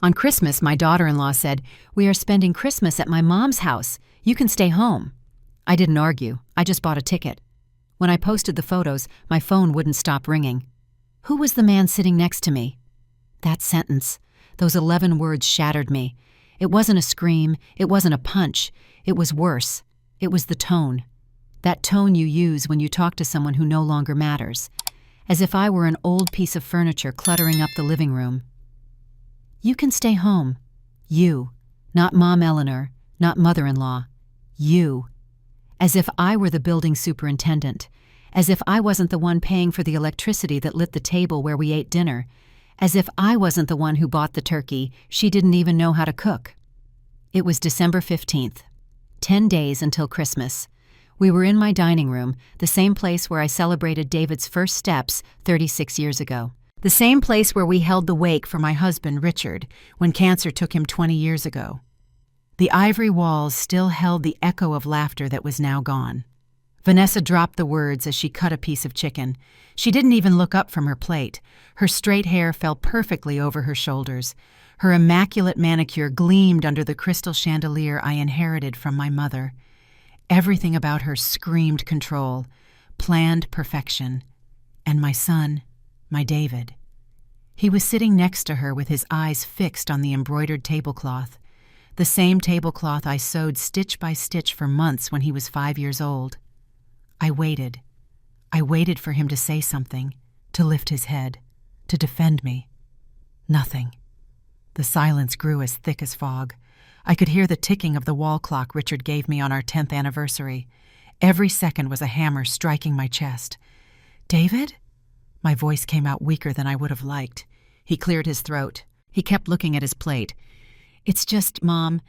On Christmas, my daughter-in-law said, "We are spending Christmas at my mom's house. You can stay home." I didn't argue. I just bought a ticket. When I posted the photos, my phone wouldn't stop ringing. Who was the man sitting next to me? That sentence, those 11 words shattered me. It wasn't a scream. It wasn't a punch. It was worse. It was the tone. That tone you use when you talk to someone who no longer matters. As if I were an old piece of furniture cluttering up the living room. You can stay home. You. Not Mom Eleanor. Not mother-in-law. You. As if I were the building superintendent. As if I wasn't the one paying for the electricity that lit the table where we ate dinner. As if I wasn't the one who bought the turkey she didn't even know how to cook. It was December 15th. 10 days until Christmas. We were in my dining room, the same place where I celebrated David's first steps 36 years ago. The same place where we held the wake for my husband, Richard, when cancer took him 20 years ago. The ivory walls still held the echo of laughter that was now gone. Vanessa dropped the words as she cut a piece of chicken. She didn't even look up from her plate. Her straight hair fell perfectly over her shoulders. Her immaculate manicure gleamed under the crystal chandelier I inherited from my mother. Everything about her screamed control, planned perfection. And my son, my David. He was sitting next to her with his eyes fixed on the embroidered tablecloth, the same tablecloth I sewed stitch by stitch for months when he was 5 years old. I waited. I waited for him to say something, to lift his head, to defend me. Nothing. The silence grew as thick as fog. I could hear the ticking of the wall clock Richard gave me on our 10th anniversary. Every second was a hammer striking my chest. "David?" My voice came out weaker than I would have liked. He cleared his throat. He kept looking at his plate. "It's just, Mom,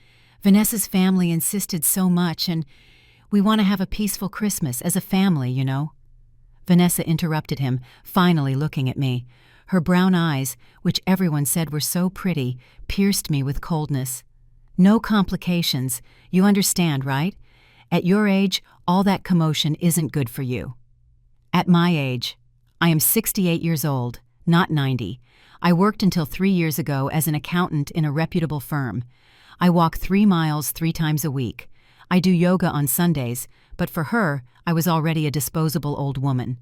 Vanessa's family insisted so much, and we want to have a peaceful Christmas as a family, you know." Vanessa interrupted him, finally looking at me. Her brown eyes, which everyone said were so pretty, pierced me with coldness. "No complications. You understand, right? At your age, all that commotion isn't good for you." At my age, I am 68 years old, not 90. I worked until 3 years ago as an accountant in a reputable firm. I walk 3 miles 3 times a week. I do yoga on Sundays, but for her, I was already a disposable old woman.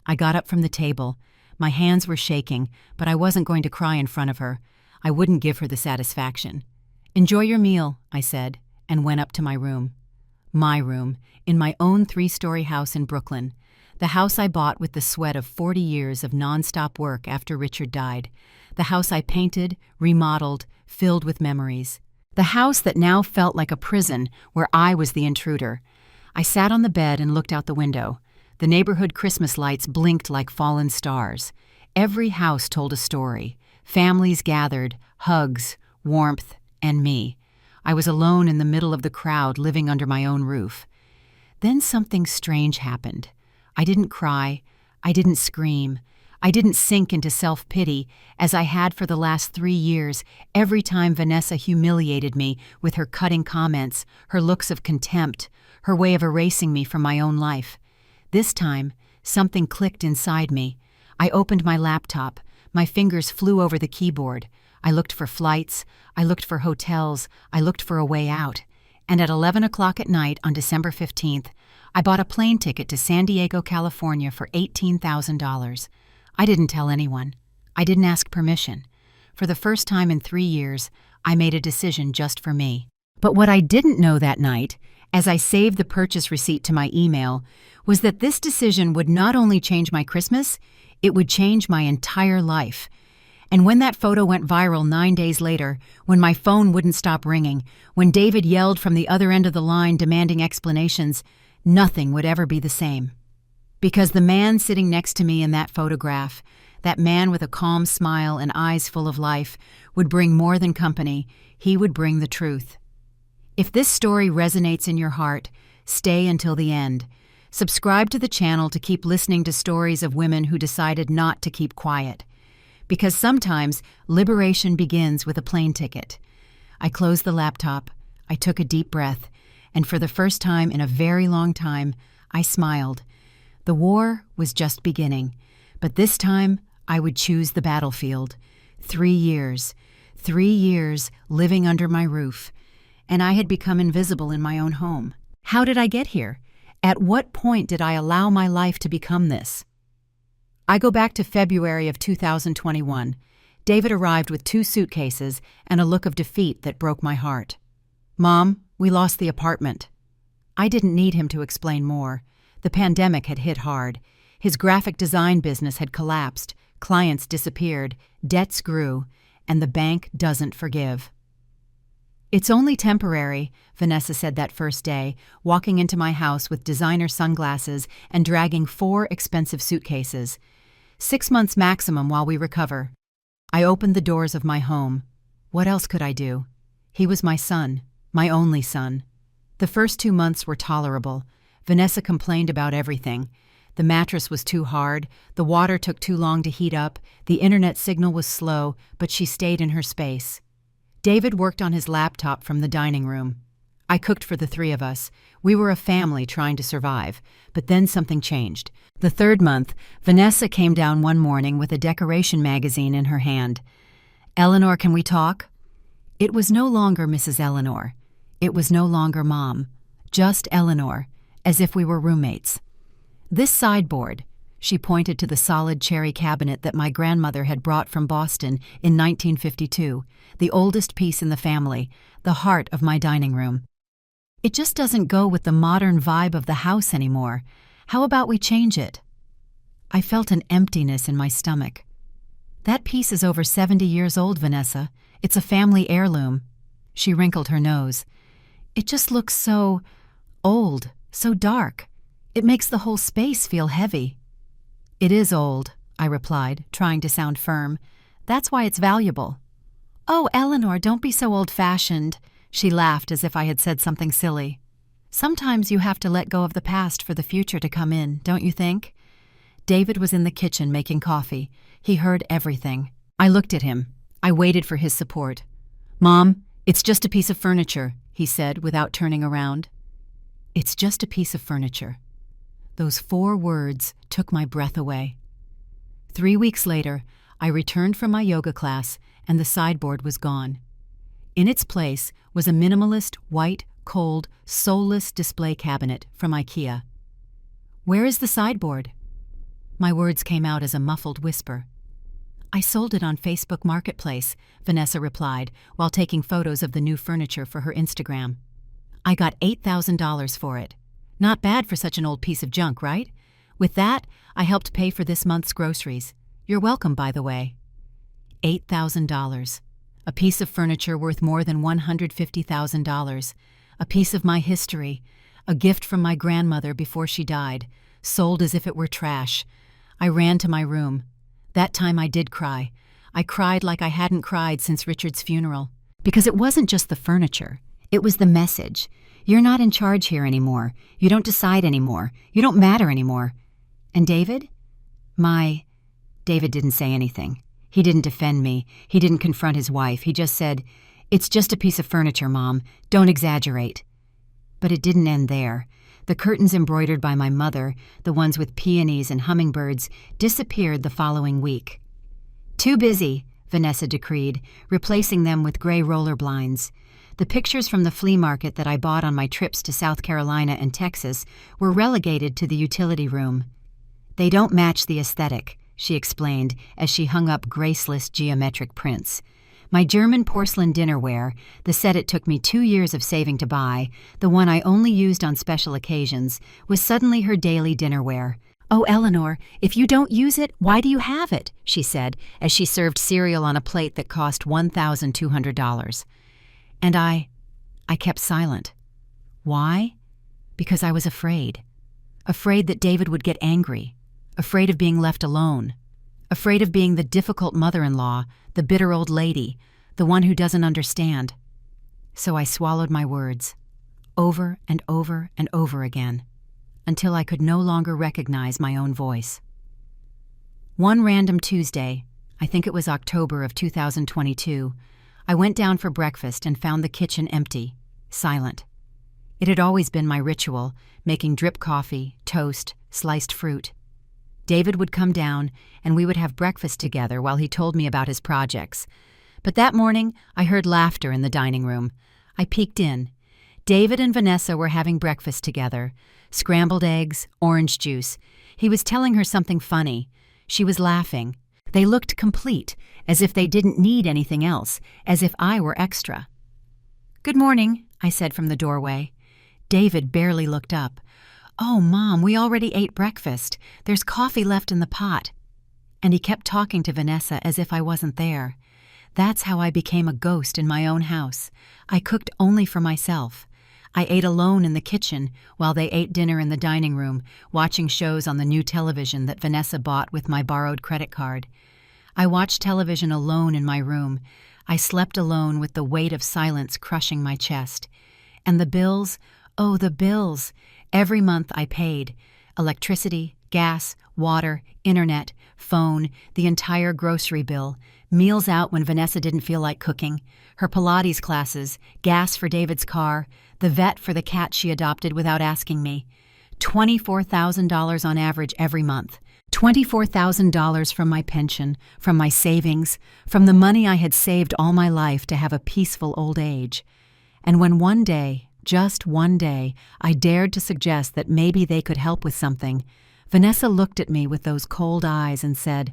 I got up from the table. My hands were shaking, but I wasn't going to cry in front of her. I wouldn't give her the satisfaction. "Enjoy your meal," I said, and went up to my room. My room, in my own 3-story house in Brooklyn. The house I bought with the sweat of 40 years of nonstop work after Richard died. The house I painted, remodeled, filled with memories. The house that now felt like a prison where I was the intruder. I sat on the bed and looked out the window. The neighborhood Christmas lights blinked like fallen stars. Every house told a story. Families gathered, hugs, warmth, and me. I was alone in the middle of the crowd living under my own roof. Then something strange happened. I didn't cry. I didn't scream. I didn't sink into self-pity as I had for the last 3 years every time Vanessa humiliated me with her cutting comments, her looks of contempt, her way of erasing me from my own life. This time, something clicked inside me. I opened my laptop. My fingers flew over the keyboard. I looked for flights. I looked for hotels. I looked for a way out. And at 11 o'clock at night on December 15th, I bought a plane ticket to San Diego, California for $18,000. I didn't tell anyone. I didn't ask permission. For the first time in 3 years, I made a decision just for me. But what I didn't know that night, as I saved the purchase receipt to my email, was that this decision would not only change my Christmas, it would change my entire life. And when that photo went viral 9 days later, when my phone wouldn't stop ringing, when David yelled from the other end of the line demanding explanations, nothing would ever be the same. Because the man sitting next to me in that photograph, that man with a calm smile and eyes full of life, would bring more than company. He would bring the truth. If this story resonates in your heart, stay until the end. Subscribe to the channel to keep listening to stories of women who decided not to keep quiet. Because sometimes liberation begins with a plane ticket. I closed the laptop, I took a deep breath, and for the first time in a very long time, I smiled. The war was just beginning, but this time I would choose the battlefield. 3 years. 3 years living under my roof, and I had become invisible in my own home. How did I get here? At what point did I allow my life to become this? I go back to February of 2021. David arrived with 2 suitcases and a look of defeat that broke my heart. "Mom, we lost the apartment." I didn't need him to explain more. The pandemic had hit hard. His graphic design business had collapsed, clients disappeared, debts grew, and the bank doesn't forgive. "It's only temporary," Vanessa said that first day, walking into my house with designer sunglasses and dragging 4 expensive suitcases. 6 months maximum while we recover. I opened the doors of my home. What else could I do? He was my son, my only son. The first 2 months were tolerable. Vanessa complained about everything. The mattress was too hard, the water took too long to heat up, the internet signal was slow, but she stayed in her space. David worked on his laptop from the dining room. I cooked for the 3 of us. We were a family trying to survive. But then something changed. The 3rd month, Vanessa came down one morning with a decoration magazine in her hand. "Eleanor, can we talk?" It was no longer Mrs. Eleanor. It was no longer Mom. Just Eleanor, as if we were roommates. "This sideboard," she pointed to the solid cherry cabinet that my grandmother had brought from Boston in 1952, the oldest piece in the family, the heart of my dining room. "It just doesn't go with the modern vibe of the house anymore. How about we change it?" I felt an emptiness in my stomach. "That piece is over 70 years old, Vanessa. It's a family heirloom." She wrinkled her nose. "It just looks so old, so dark. It makes the whole space feel heavy." "It is old," I replied, trying to sound firm. "That's why it's valuable." "Oh, Eleanor, don't be so old-fashioned." She laughed as if I had said something silly. "Sometimes you have to let go of the past for the future to come in, don't you think?" David was in the kitchen making coffee. He heard everything. I looked at him. I waited for his support. "Mom, it's just a piece of furniture," he said without turning around. "It's just a piece of furniture." Those 4 words took my breath away. 3 weeks later, I returned from my yoga class and the sideboard was gone. In its place was a minimalist, white, cold, soulless display cabinet from IKEA. "Where is the sideboard?" My words came out as a muffled whisper. "I sold it on Facebook Marketplace," Vanessa replied, while taking photos of the new furniture for her Instagram. "I got $8,000 for it. Not bad for such an old piece of junk, right? With that, I helped pay for this month's groceries. You're welcome, by the way." $8,000. A piece of furniture worth more than $150,000. A piece of my history. A gift from my grandmother before she died. Sold as if it were trash. I ran to my room. That time I did cry. I cried like I hadn't cried since Richard's funeral. Because it wasn't just the furniture. It was the message. You're not in charge here anymore. You don't decide anymore. You don't matter anymore. And David? David didn't say anything. He didn't defend me. He didn't confront his wife. He just said, "It's just a piece of furniture, Mom. Don't exaggerate." But it didn't end there. The curtains embroidered by my mother, the ones with peonies and hummingbirds, disappeared the following week. "Too busy," Vanessa decreed, replacing them with gray roller blinds. The pictures from the flea market that I bought on my trips to South Carolina and Texas were relegated to the utility room. "They don't match the aesthetic," she explained as she hung up graceless geometric prints. My German porcelain dinnerware, the set it took me 2 years of saving to buy, the one I only used on special occasions, was suddenly her daily dinnerware. "Oh, Eleanor, if you don't use it, why do you have it?" she said as she served cereal on a plate that cost $1,200. And I kept silent. Why? Because I was afraid. Afraid that David would get angry. Afraid of being left alone. Afraid of being the difficult mother-in-law, the bitter old lady, the one who doesn't understand. So I swallowed my words, over and over and over again, until I could no longer recognize my own voice. One random Tuesday, I think it was October of 2022, I went down for breakfast and found the kitchen empty, silent. It had always been my ritual, making drip coffee, toast, sliced fruit. David would come down, and we would have breakfast together while he told me about his projects. But that morning, I heard laughter in the dining room. I peeked in. David and Vanessa were having breakfast together. Scrambled eggs, orange juice. He was telling her something funny. She was laughing. They looked complete, as if they didn't need anything else, as if I were extra. "Good morning," I said from the doorway. David barely looked up. "Oh, Mom, we already ate breakfast. There's coffee left in the pot." And he kept talking to Vanessa as if I wasn't there. That's how I became a ghost in my own house. I cooked only for myself. I ate alone in the kitchen while they ate dinner in the dining room, watching shows on the new television that Vanessa bought with my borrowed credit card. I watched television alone in my room. I slept alone with the weight of silence crushing my chest. And the bills, oh, the bills. Every month I paid. Electricity, gas, water, internet, phone, the entire grocery bill, meals out when Vanessa didn't feel like cooking, her Pilates classes, gas for David's car, the vet for the cat she adopted without asking me. $24,000 on average every month. $24,000 from my pension, from my savings, from the money I had saved all my life to have a peaceful old age. And when one day, just one day, I dared to suggest that maybe they could help with something, Vanessa looked at me with those cold eyes and said,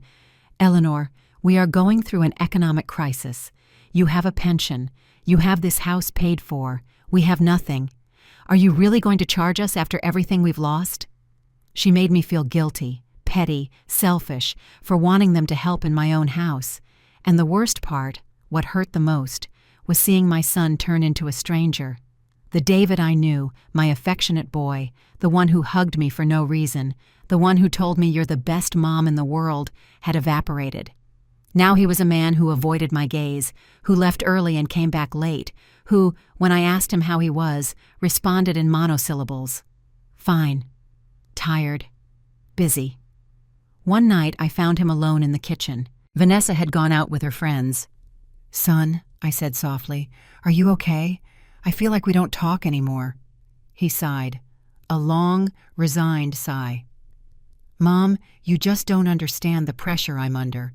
"Eleanor, we are going through an economic crisis. You have a pension. You have this house paid for. We have nothing. Are you really going to charge us after everything we've lost?" She made me feel guilty, petty, selfish, for wanting them to help in my own house. And the worst part, what hurt the most, was seeing my son turn into a stranger. The David I knew, my affectionate boy, the one who hugged me for no reason, the one who told me you're the best mom in the world, had evaporated. Now he was a man who avoided my gaze, who left early and came back late, who, when I asked him how he was, responded in monosyllables. Fine. Tired. Busy. One night I found him alone in the kitchen. Vanessa had gone out with her friends. "Son," I said softly, "are you okay? I feel like we don't talk anymore." He sighed. A long, resigned sigh. "Mom, you just don't understand the pressure I'm under.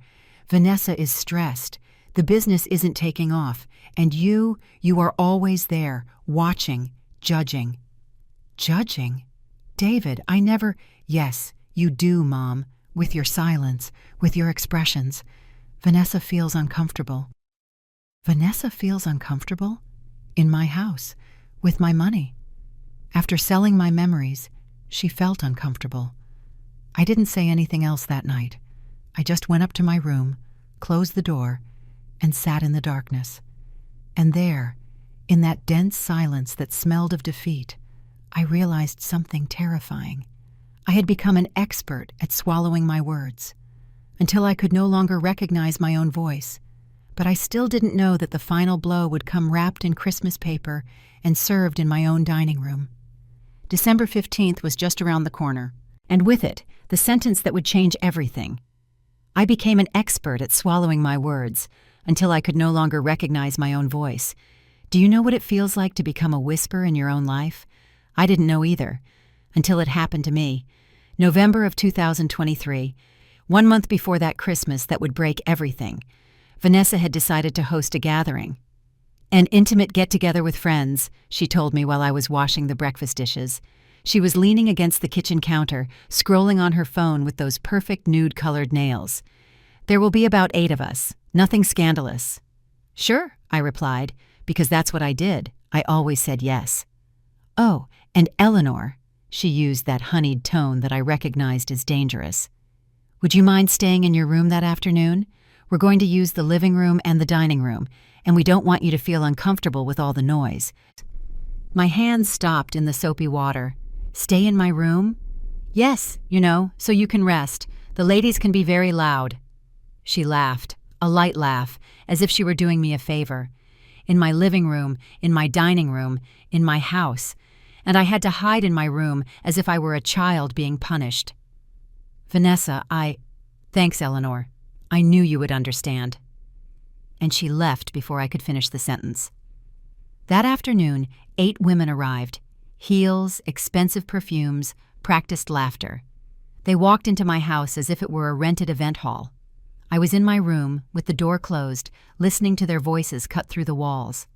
Vanessa is stressed. The business isn't taking off. And you are always there, watching, judging." "Judging? David, I never—" "Yes, you do, Mom, with your silence, with your expressions. Vanessa feels uncomfortable." Vanessa feels uncomfortable? In my house, with my money. After selling my memories, she felt uncomfortable. I didn't say anything else that night. I just went up to my room, closed the door, and sat in the darkness. And there, in that dense silence that smelled of defeat, I realized something terrifying. I had become an expert at swallowing my words, until I could no longer recognize my own voice. But I still didn't know that the final blow would come wrapped in Christmas paper and served in my own dining room. December 15th was just around the corner, and with it, the sentence that would change everything. I became an expert at swallowing my words, until I could no longer recognize my own voice. Do you know what it feels like to become a whisper in your own life? I didn't know either, until it happened to me. November of 2023, 1 month before that Christmas that would break everything. Vanessa had decided to host a gathering. An intimate get-together with friends, she told me while I was washing the breakfast dishes. She was leaning against the kitchen counter, scrolling on her phone with those perfect nude-colored nails. "There will be about 8 of us. Nothing scandalous." "Sure," I replied, because that's what I did. I always said yes. "Oh, and Eleanor," she used that honeyed tone that I recognized as dangerous. "Would you mind staying in your room that afternoon? We're going to use the living room and the dining room, and we don't want you to feel uncomfortable with all the noise." My hands stopped in the soapy water. "Stay in my room?" "Yes, so you can rest. The ladies can be very loud." She laughed, a light laugh, as if she were doing me a favor. In my living room, in my dining room, in my house, and I had to hide in my room as if I were a child being punished. "Vanessa, Thanks, Eleanor. I knew you would understand." And she left before I could finish the sentence. That afternoon, 8 women arrived. Heels, expensive perfumes, practiced laughter. They walked into my house as if it were a rented event hall. I was in my room, with the door closed, listening to their voices cut through the walls.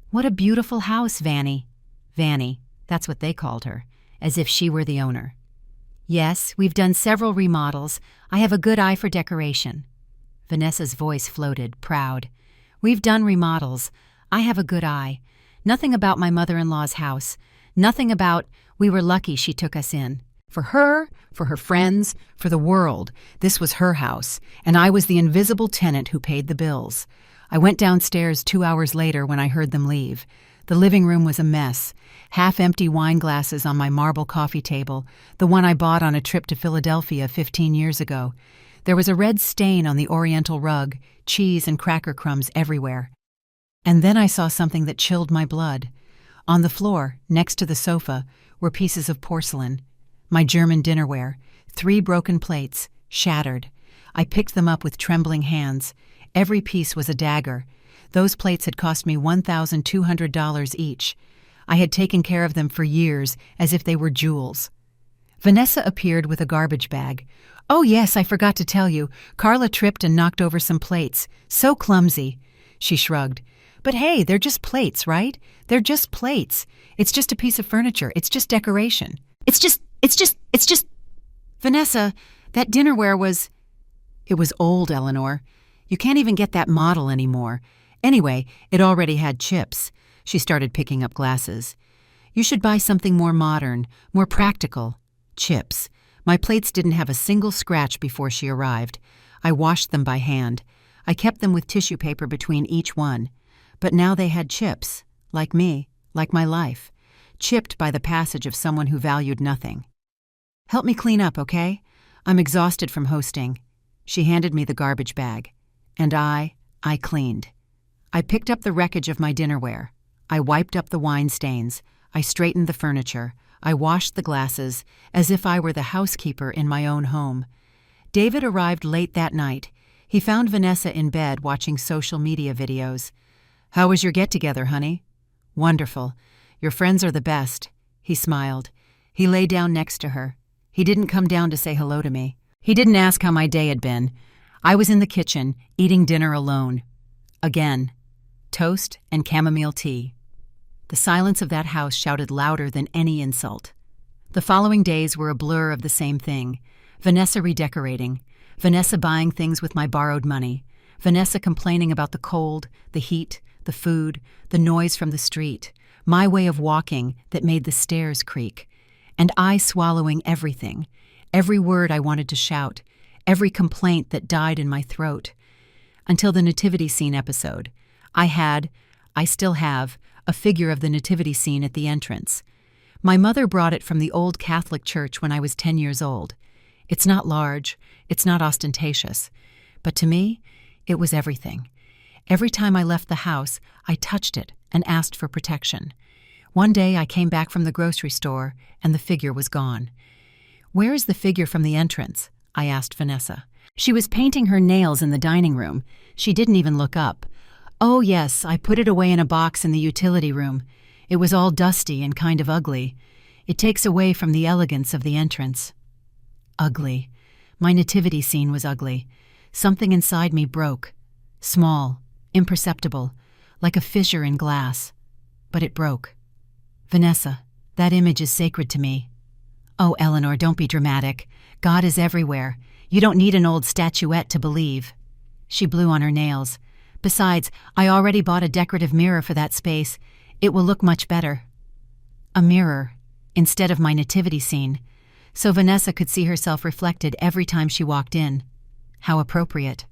"What a beautiful house, Vanny." Vanny, that's what they called her, as if she were the owner. "Yes, we've done several remodels. I have a good eye for decoration." Vanessa's voice floated, proud. "We've done remodels. I have a good eye. Nothing about my mother-in-law's house. Nothing about, we were lucky she took us in. For her, for her friends, for the world, this was her house, and I was the invisible tenant who paid the bills. I went downstairs 2 hours later when I heard them leave. The living room was a mess. Half-empty wine glasses on my marble coffee table, the one I bought on a trip to Philadelphia 15 years ago. There was a red stain on the oriental rug, cheese and cracker crumbs everywhere. And then I saw something that chilled my blood. On the floor, next to the sofa, were pieces of porcelain. My German dinnerware, 3 broken plates, shattered. I picked them up with trembling hands. Every piece was a dagger. Those plates had cost me $1,200 each. I had taken care of them for years, as if they were jewels. Vanessa appeared with a garbage bag. "Oh yes, I forgot to tell you. Carla tripped and knocked over some plates. So clumsy." She shrugged. "But hey, they're just plates, right? They're just plates. It's just a piece of furniture. It's just decoration. It's just... Vanessa, that dinnerware was..." "It was old, Eleanor. You can't even get that model anymore. Anyway, it already had chips." She started picking up glasses. "You should buy something more modern, more practical." Chips. My plates didn't have a single scratch before she arrived. I washed them by hand. I kept them with tissue paper between each one. But now they had chips, like me, like my life, chipped by the passage of someone who valued nothing. "Help me clean up, okay? I'm exhausted from hosting." She handed me the garbage bag. And I cleaned. I picked up the wreckage of my dinnerware. I wiped up the wine stains. I straightened the furniture. I washed the glasses, as if I were the housekeeper in my own home. David arrived late that night. He found Vanessa in bed watching social media videos. "How was your get-together, honey?" "Wonderful. Your friends are the best." He smiled. He lay down next to her. He didn't come down to say hello to me. He didn't ask how my day had been. I was in the kitchen, eating dinner alone. Again. Toast and chamomile tea. The silence of that house shouted louder than any insult. The following days were a blur of the same thing. Vanessa redecorating. Vanessa buying things with my borrowed money. Vanessa complaining about the cold, the heat, the food, the noise from the street. My way of walking that made the stairs creak. And I swallowing everything. Every word I wanted to shout. Every complaint that died in my throat. Until the nativity scene episode. I still have, a figure of the nativity scene at the entrance. My mother brought it from the old Catholic church when I was 10 years old. It's not large, it's not ostentatious, but to me, it was everything. Every time I left the house, I touched it and asked for protection. One day I came back from the grocery store and the figure was gone. "Where is the figure from the entrance?" I asked Vanessa. She was painting her nails in the dining room. She didn't even look up. "Oh yes, I put it away in a box in the utility room. It was all dusty and kind of ugly. It takes away from the elegance of the entrance." Ugly. My nativity scene was ugly. Something inside me broke. Small, imperceptible, like a fissure in glass. But it broke. "Vanessa, that image is sacred to me." "Oh, Eleanor, don't be dramatic. God is everywhere. You don't need an old statuette to believe." She blew on her nails. "Besides, I already bought a decorative mirror for that space. It will look much better." A mirror, instead of my nativity scene, so Vanessa could see herself reflected every time she walked in. How appropriate.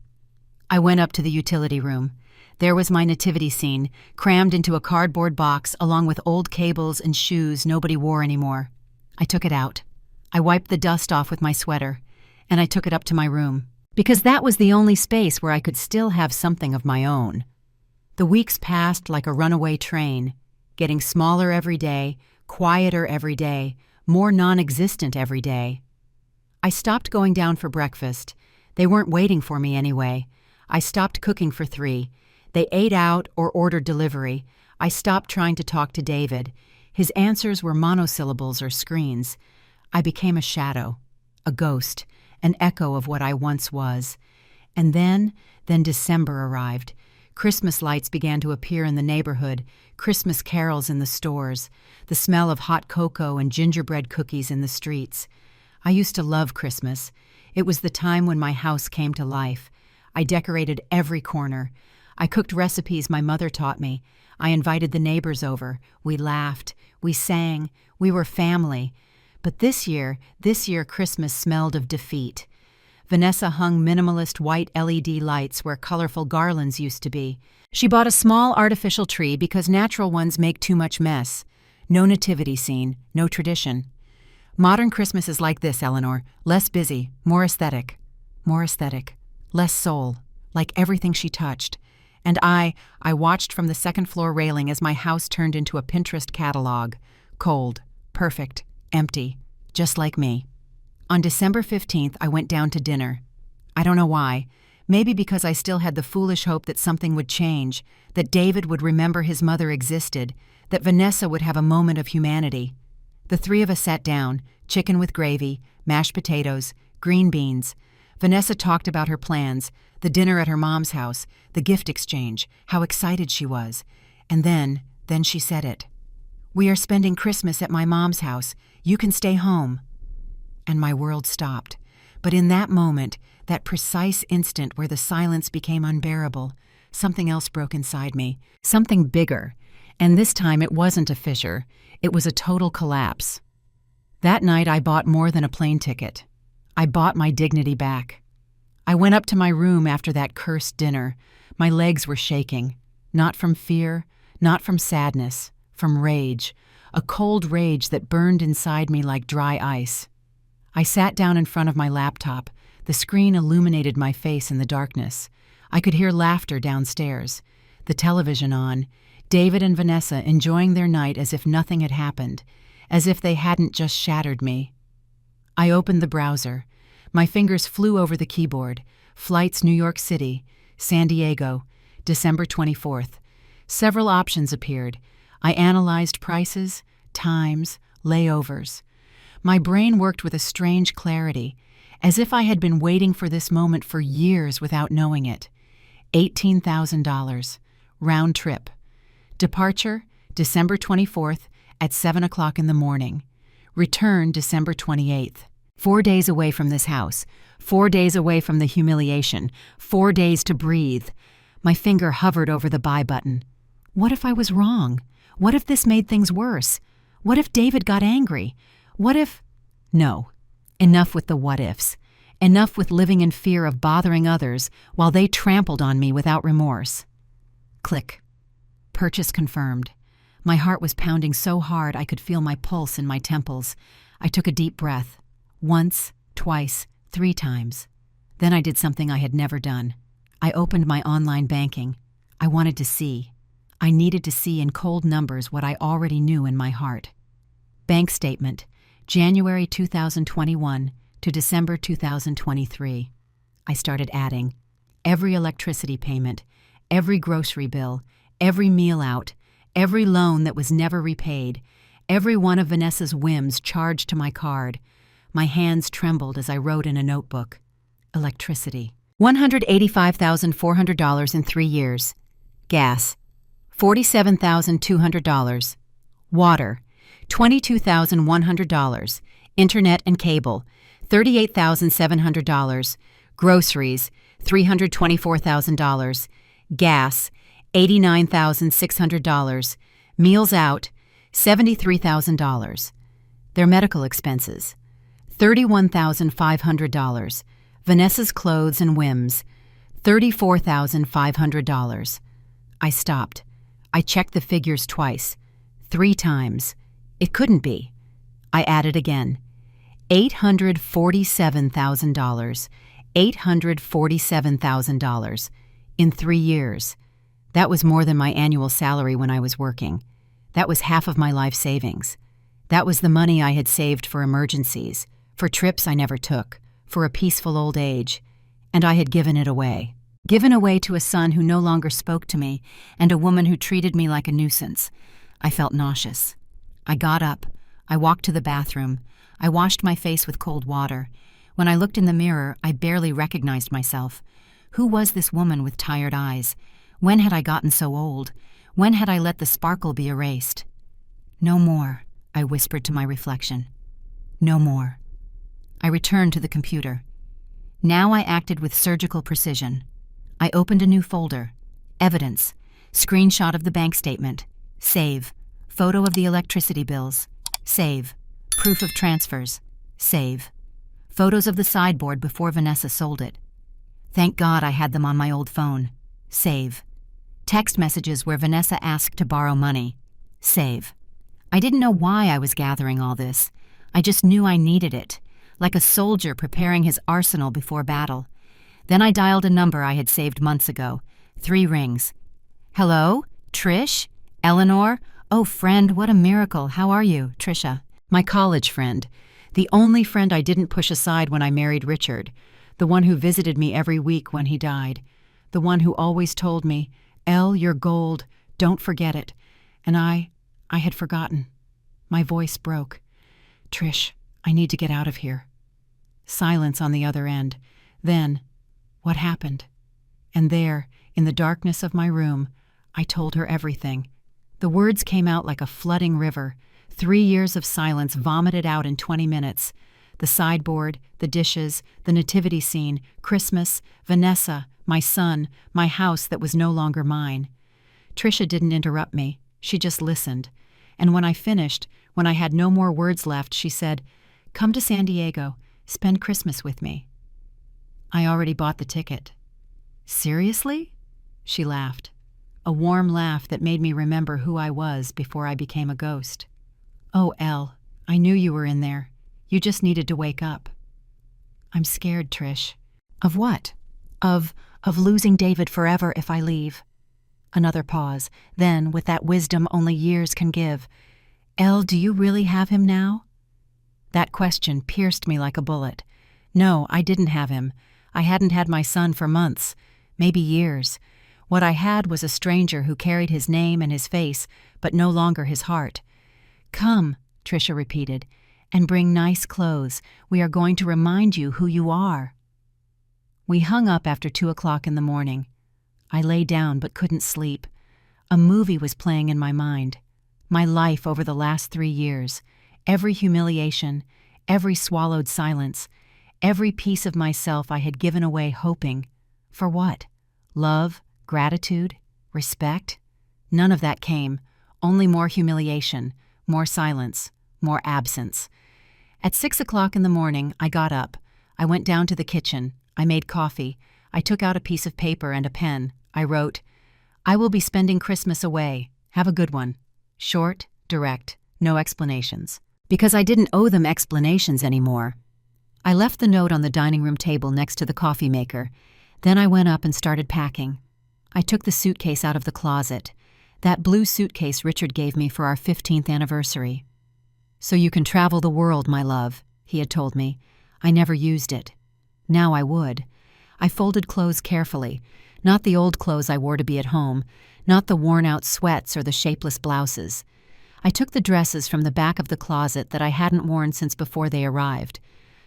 I went up to the utility room. There was my nativity scene, crammed into a cardboard box along with old cables and shoes nobody wore anymore. I took it out. I wiped the dust off with my sweater, and I took it up to my room, because that was the only space where I could still have something of my own. The weeks passed like a runaway train, getting smaller every day, quieter every day, more non-existent every day. I stopped going down for breakfast. They weren't waiting for me anyway. I stopped cooking for 3. They ate out or ordered delivery. I stopped trying to talk to David. His answers were monosyllables or screens. I became a shadow, a ghost, an echo of what I once was. And then December arrived. Christmas lights began to appear in the neighborhood, Christmas carols in the stores, the smell of hot cocoa and gingerbread cookies in the streets. I used to love Christmas. It was the time when my house came to life. I decorated every corner. I cooked recipes my mother taught me. I invited the neighbors over. We laughed. We sang. We were family. But this year Christmas smelled of defeat. Vanessa hung minimalist white LED lights where colorful garlands used to be. She bought a small artificial tree because natural ones make too much mess. No nativity scene, no tradition. Modern Christmas is like this, Eleanor. Less busy, more aesthetic. More aesthetic. Less soul. Like everything she touched. And I watched from the second-floor railing as my house turned into a Pinterest catalog. Cold, perfect, empty, just like me. On December 15th, I went down to dinner. I don't know why. Maybe because I still had the foolish hope that something would change, that David would remember his mother existed, that Vanessa would have a moment of humanity. The three of us sat down, chicken with gravy, mashed potatoes, green beans. Vanessa talked about her plans, the dinner at her mom's house, the gift exchange, how excited she was. And then she said it. "We are spending Christmas at my mom's house. You can stay home." And my world stopped. But in that moment, that precise instant where the silence became unbearable, something else broke inside me. Something bigger. And this time it wasn't a fissure. It was a total collapse. That night I bought more than a plane ticket. I bought my dignity back. I went up to my room after that cursed dinner. My legs were shaking. Not from fear, not from sadness, from rage. A cold rage that burned inside me like dry ice. I sat down in front of my laptop. The screen illuminated my face in the darkness. I could hear laughter downstairs. The television on. David and Vanessa enjoying their night as if nothing had happened, as if they hadn't just shattered me. I opened the browser. My fingers flew over the keyboard. Flights New York City, San Diego, December 24th. Several options appeared. I analyzed prices, times, layovers. My brain worked with a strange clarity, as if I had been waiting for this moment for years without knowing it. $18,000. Round trip. Departure, December 24th at 7 o'clock in the morning. Return, December 28th. 4 days away from this house. 4 days away from the humiliation. 4 days to breathe. My finger hovered over the buy button. What if I was wrong? What if this made things worse? What if David got angry? What if... No. Enough with the what-ifs. Enough with living in fear of bothering others while they trampled on me without remorse. Click. Purchase confirmed. My heart was pounding so hard I could feel my pulse in my temples. I took a deep breath. Once, twice, 3 times. Then I did something I had never done. I opened my online banking. I wanted to see. I needed to see in cold numbers what I already knew in my heart. Bank statement. January 2021 to December 2023. I started adding. Every electricity payment, every grocery bill, every meal out, every loan that was never repaid, every one of Vanessa's whims charged to my card. My hands trembled as I wrote in a notebook. Electricity. $185,400 in 3 years. Gas. $47,200. Water. $22,100. Internet and cable. $38,700. Groceries. $324,000. Gas. $89,600. Meals out. $73,000. Their medical expenses. $31,500. Vanessa's clothes and whims. $34,500. I stopped. I checked the figures twice. 3 times. It couldn't be. I added again. $847,000. $847,000. In 3 years. That was more than my annual salary when I was working. That was half of my life savings. That was the money I had saved for emergencies, for trips I never took, for a peaceful old age. And I had given it away. Given away to a son who no longer spoke to me and a woman who treated me like a nuisance. I felt nauseous. I got up. I walked to the bathroom. I washed my face with cold water. When I looked in the mirror, I barely recognized myself. Who was this woman with tired eyes? When had I gotten so old? When had I let the sparkle be erased? No more, I whispered to my reflection. No more. I returned to the computer. Now I acted with surgical precision. I opened a new folder. Evidence. Screenshot of the bank statement. Save. Photo of the electricity bills. Save. Proof of transfers. Save. Photos of the sideboard before Vanessa sold it. Thank God I had them on my old phone. Save. Text messages where Vanessa asked to borrow money. Save. I didn't know why I was gathering all this. I just knew I needed it, like a soldier preparing his arsenal before battle. Then I dialed a number I had saved months ago. 3 rings. Hello? Trish? Eleanor? Oh, friend, what a miracle. How are you? Trisha. My college friend. The only friend I didn't push aside when I married Richard. The one who visited me every week when he died. The one who always told me, Elle, you're gold. Don't forget it. And I had forgotten. My voice broke. Trish, I need to get out of here. Silence on the other end. Then, what happened? And there, in the darkness of my room, I told her everything. The words came out like a flooding river. 3 years of silence vomited out in 20 minutes. The sideboard, the dishes, the nativity scene, Christmas, Vanessa, my son, my house that was no longer mine. Trisha didn't interrupt me. She just listened. And when I finished, when I had no more words left, she said, "Come to San Diego. Spend Christmas with me." I already bought the ticket. Seriously? She laughed. A warm laugh that made me remember who I was before I became a ghost. Oh, Elle, I knew you were in there. You just needed to wake up. I'm scared, Trish. Of what? Of losing David forever if I leave. Another pause. Then, with that wisdom only years can give, Elle, do you really have him now? That question pierced me like a bullet. No, I didn't have him. I hadn't had my son for months, maybe years. What I had was a stranger who carried his name and his face, but no longer his heart. Come, Trisha repeated, and bring nice clothes. We are going to remind you who you are. We hung up after 2 o'clock in the morning. I lay down but couldn't sleep. A movie was playing in my mind. My life over the last 3 years. Every humiliation, every swallowed silence, every piece of myself I had given away hoping. For what? Love, gratitude, respect? None of that came. Only more humiliation, more silence, more absence. At 6 o'clock in the morning, I got up. I went down to the kitchen. I made coffee. I took out a piece of paper and a pen. I wrote, I will be spending Christmas away. Have a good one. Short, direct, no explanations. Because I didn't owe them explanations anymore. I left the note on the dining room table next to the coffee maker. Then I went up and started packing. I took the suitcase out of the closet. That blue suitcase Richard gave me for our 15th anniversary. So you can travel the world, my love, he had told me. I never used it. Now I would. I folded clothes carefully, not the old clothes I wore to be at home, not the worn-out sweats or the shapeless blouses. I took the dresses from the back of the closet that I hadn't worn since before they arrived.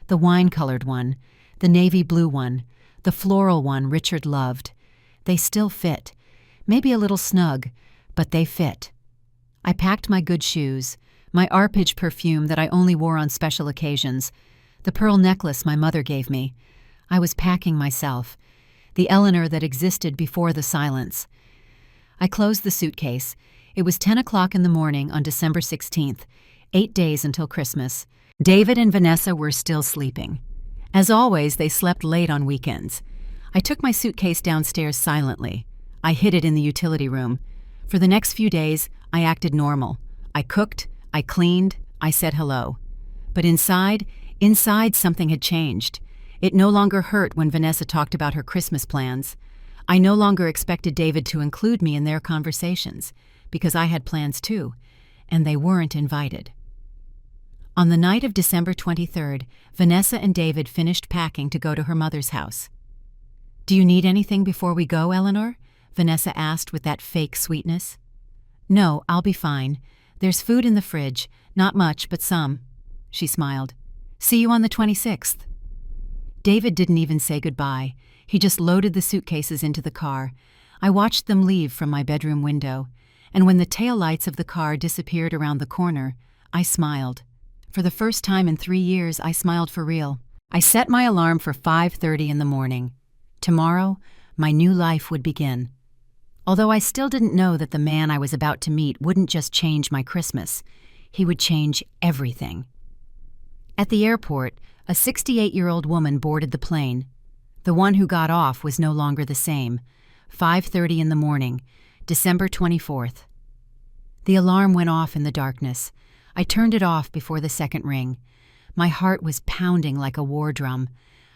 The wine-colored one, the navy blue one, the floral one Richard loved. They still fit. Maybe a little snug, but they fit. I packed my good shoes, my Arpege perfume that I only wore on special occasions, the pearl necklace my mother gave me. I was packing myself, the Eleanor that existed before the silence. I closed the suitcase. It was 10 o'clock in the morning on December 16th, 8 days until Christmas. David and Vanessa were still sleeping. As always, they slept late on weekends. I took my suitcase downstairs silently. I hid it in the utility room. For the next few days, I acted normal. I cooked, I cleaned, I said hello. But inside something had changed. It no longer hurt when Vanessa talked about her Christmas plans. I no longer expected David to include me in their conversations, because I had plans too, and they weren't invited. On the night of December 23rd, Vanessa and David finished packing to go to her mother's house. Do you need anything before we go, Eleanor? Vanessa asked with that fake sweetness. No, I'll be fine. There's food in the fridge, not much, but some. She smiled. See you on the 26th. David didn't even say goodbye. He just loaded the suitcases into the car. I watched them leave from my bedroom window, and when the taillights of the car disappeared around the corner, I smiled. For the first time in 3 years, I smiled for real. I set my alarm for 5:30 in the morning. Tomorrow, my new life would begin. Although I still didn't know that the man I was about to meet wouldn't just change my Christmas, he would change everything. At the airport, a 68-year-old woman boarded the plane. The one who got off was no longer the same. 5:30 in the morning, December 24th. The alarm went off in the darkness. I turned it off before the second ring. My heart was pounding like a war drum.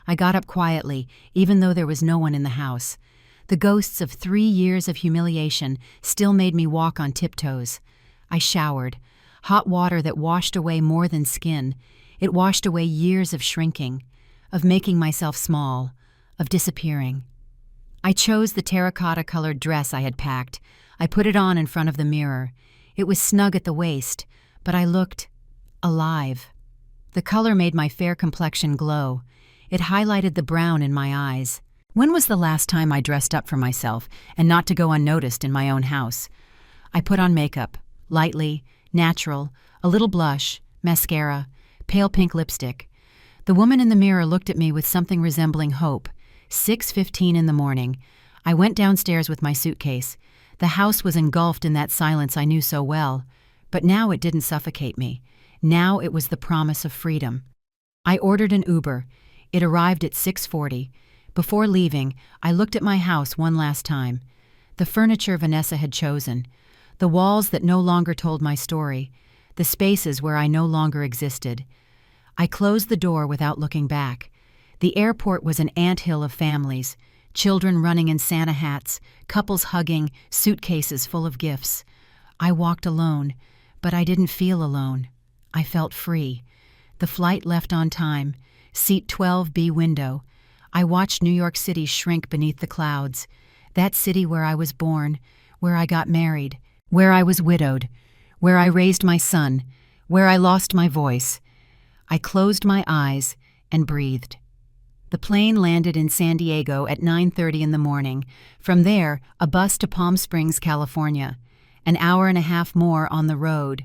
I got up quietly, even though there was no one in the house. The ghosts of 3 years of humiliation still made me walk on tiptoes. I showered. Hot water that washed away more than skin. It washed away years of shrinking, of making myself small, of disappearing. I chose the terracotta-colored dress I had packed. I put it on in front of the mirror. It was snug at the waist, but I looked alive. The color made my fair complexion glow. It highlighted the brown in my eyes. When was the last time I dressed up for myself and not to go unnoticed in my own house? I put on makeup, lightly, natural, a little blush, mascara, pale pink lipstick. The woman in the mirror looked at me with something resembling hope. 6:15 in the morning. I went downstairs with my suitcase. The house was engulfed in that silence I knew so well, but now it didn't suffocate me. Now it was the promise of freedom. I ordered an Uber. It arrived at 6:40. Before leaving, I looked at my house one last time. The furniture Vanessa had chosen. The walls that no longer told my story. The spaces where I no longer existed. I closed the door without looking back. The airport was an anthill of families, children running in Santa hats, couples hugging, suitcases full of gifts. I walked alone, but I didn't feel alone. I felt free. The flight left on time. Seat 12B window. I watched New York City shrink beneath the clouds. That city where I was born, where I got married, where I was widowed, where I raised my son, where I lost my voice. I closed my eyes and breathed. The plane landed in San Diego at 9:30 in the morning. From there, a bus to Palm Springs, California. An hour and a half more on the road.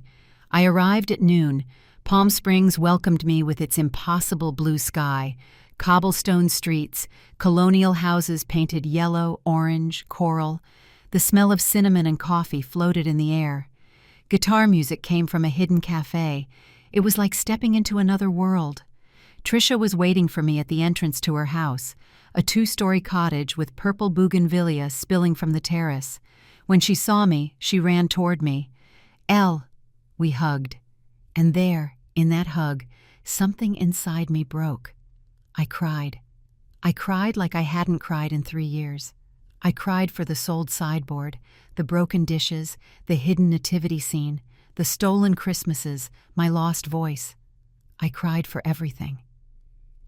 I arrived at noon. Palm Springs welcomed me with its impossible blue sky, cobblestone streets, colonial houses painted yellow, orange, coral. The smell of cinnamon and coffee floated in the air. Guitar music came from a hidden cafe. It was like stepping into another world. Tricia was waiting for me at the entrance to her house, a 2-story cottage with purple bougainvillea spilling from the terrace. When she saw me, she ran toward me. "Elle," we hugged. And there, in that hug, something inside me broke. I cried. I cried like I hadn't cried in 3 years. I cried for the sold sideboard, the broken dishes, the hidden nativity scene, the stolen Christmases, my lost voice. I cried for everything.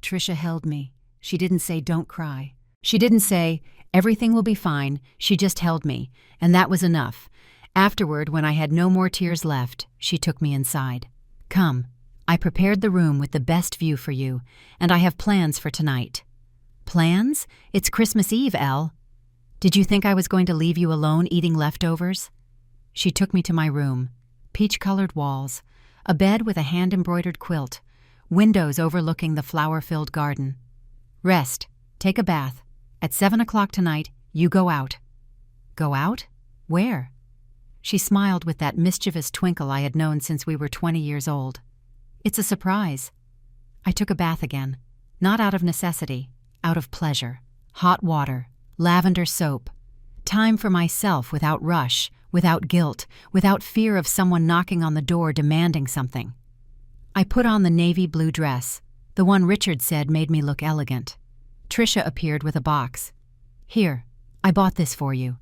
Tricia held me. She didn't say, "Don't cry." She didn't say, "Everything will be fine." She just held me, and that was enough. Afterward, when I had no more tears left, she took me inside. "Come. I prepared the room with the best view for you, and I have plans for tonight." "Plans? It's Christmas Eve, Elle." "Did you think I was going to leave you alone eating leftovers?" She took me to my room. Peach-colored walls, a bed with a hand-embroidered quilt, windows overlooking the flower-filled garden. "Rest. Take a bath. At 7 o'clock tonight, you go out." "Go out? Where?" She smiled with that mischievous twinkle I had known since we were 20 years old. "It's a surprise." I took a bath again. Not out of necessity, out of pleasure. Hot water, lavender soap. Time for myself without rush, without guilt, without fear of someone knocking on the door demanding something. I put on the navy blue dress, the one Richard said made me look elegant. Tricia appeared with a box. "Here, I bought this for you."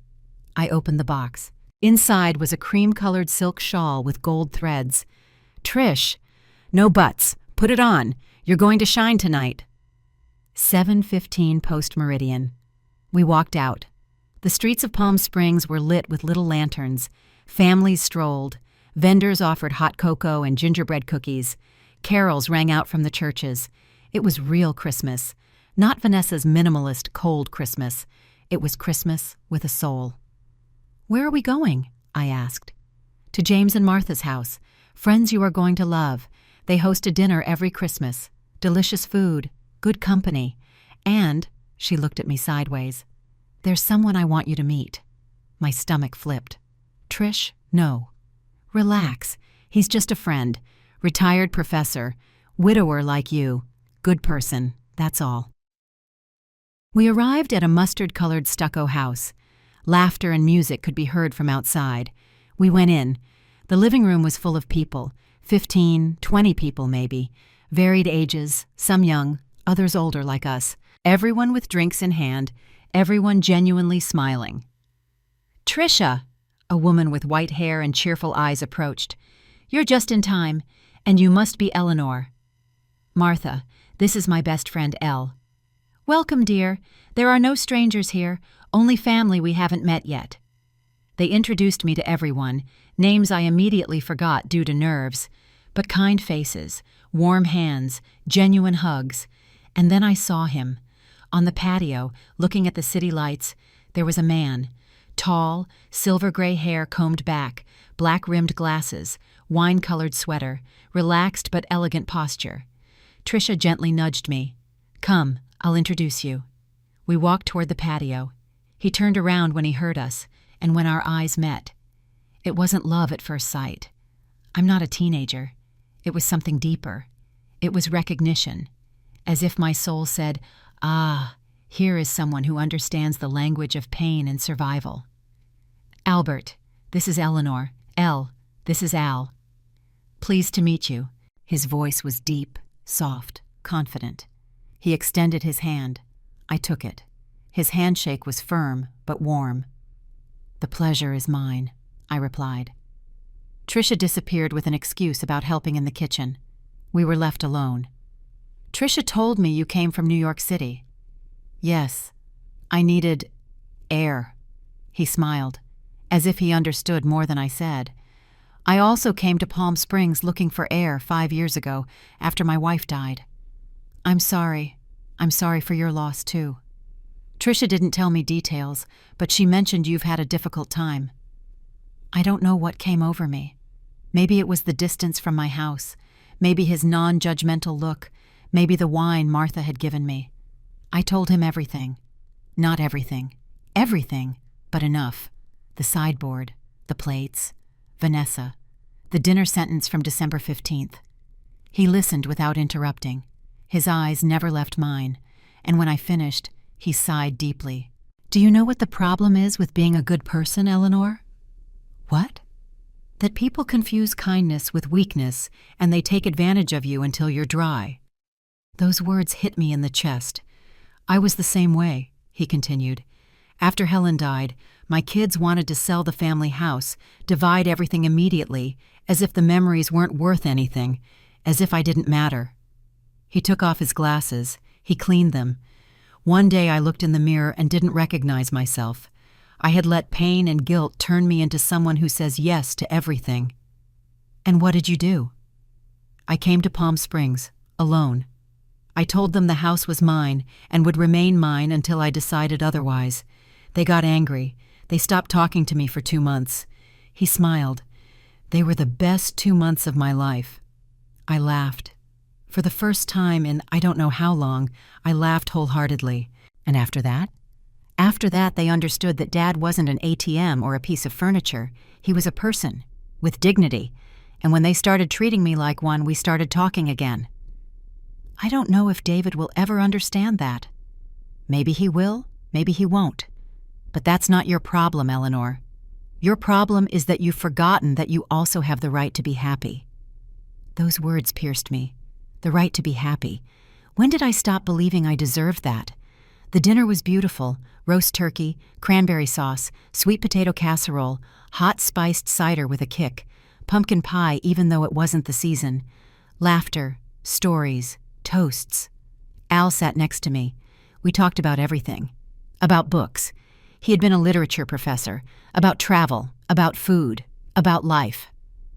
I opened the box. Inside was a cream-colored silk shawl with gold threads. "Trish, no buts. Put it on. You're going to shine tonight." 7:15 post-meridian. We walked out. The streets of Palm Springs were lit with little lanterns. Families strolled. Vendors offered hot cocoa and gingerbread cookies. Carols rang out from the churches. It was real Christmas. Not Vanessa's minimalist, cold Christmas. It was Christmas with a soul. "Where are we going?" I asked. "To James and Martha's house. Friends you are going to love. They host a dinner every Christmas. Delicious food, good company, and," she looked at me sideways, "there's someone I want you to meet." My stomach flipped. "Trish? No." "Relax. He's just a friend. Retired professor. Widower like you. Good person. That's all." We arrived at a mustard-colored stucco house. Laughter and music could be heard from outside. We went in. The living room was full of people, 15, 20 people maybe, varied ages, some young, others older like us, everyone with drinks in hand, everyone genuinely smiling. "Trisha," a woman with white hair and cheerful eyes approached. "You're just in time, and you must be Eleanor." "Martha, this is my best friend Elle." "Welcome, dear. There are no strangers here, only family we haven't met yet." They introduced me to everyone, names I immediately forgot due to nerves, but kind faces, warm hands, genuine hugs. And then I saw him. On the patio, looking at the city lights, there was a man. Tall, silver-gray hair combed back, black-rimmed glasses, wine-colored sweater, relaxed but elegant posture. Trisha gently nudged me. "Come, I'll introduce you." We walked toward the patio. He turned around when he heard us, and when our eyes met. It wasn't love at first sight. I'm not a teenager. It was something deeper. It was recognition. As if my soul said, "Ah, here is someone who understands the language of pain and survival." "Albert, this is Eleanor. Elle, this is Al. Pleased to meet you." His voice was deep, soft, confident. He extended his hand. I took it. His handshake was firm, but warm. "The pleasure is mine," I replied. Trisha disappeared with an excuse about helping in the kitchen. We were left alone. "Trisha told me you came from New York City." "Yes. I needed air." He smiled, as if he understood more than I said. "I also came to Palm Springs looking for air 5 years ago, after my wife died." "I'm sorry. I'm sorry for your loss, too." Trisha didn't tell me details, but she mentioned you've had a difficult time. I don't know what came over me. Maybe it was the distance from my house, maybe his non-judgmental look, maybe the wine Martha had given me. I told him everything. Not everything. Everything, but enough. The sideboard, the plates, Vanessa, the dinner sentence from December 15th. He listened without interrupting. His eyes never left mine, and when I finished, he sighed deeply. "Do you know what the problem is with being a good person, Eleanor?" "What?" "That people confuse kindness with weakness, and they take advantage of you until you're dry." Those words hit me in the chest. "I was the same way," he continued. "After Helen died, my kids wanted to sell the family house, divide everything immediately, as if the memories weren't worth anything, as if I didn't matter." He took off his glasses. He cleaned them. One day I looked in the mirror and didn't recognize myself. I had let pain and guilt turn me into someone who says yes to everything. "And what did you do?" "I came to Palm Springs, alone. I told them the house was mine and would remain mine until I decided otherwise. They got angry. They stopped talking to me for 2 months. He smiled. They were the best 2 months of my life." I laughed. For the first time in I don't know how long, I laughed wholeheartedly. "And after that?" "After that, they understood that Dad wasn't an ATM or a piece of furniture. He was a person, with dignity. And when they started treating me like one, we started talking again." I don't know if David will ever understand that. Maybe he will, maybe he won't. But that's not your problem, Eleanor. Your problem is that you've forgotten that you also have the right to be happy. Those words pierced me. The right to be happy. When did I stop believing I deserved that? The dinner was beautiful. Roast turkey, cranberry sauce, sweet potato casserole, hot spiced cider with a kick, pumpkin pie even though it wasn't the season, laughter, stories, toasts. Al sat next to me. We talked about everything. About books. He had been a literature professor. About travel. About food. About life.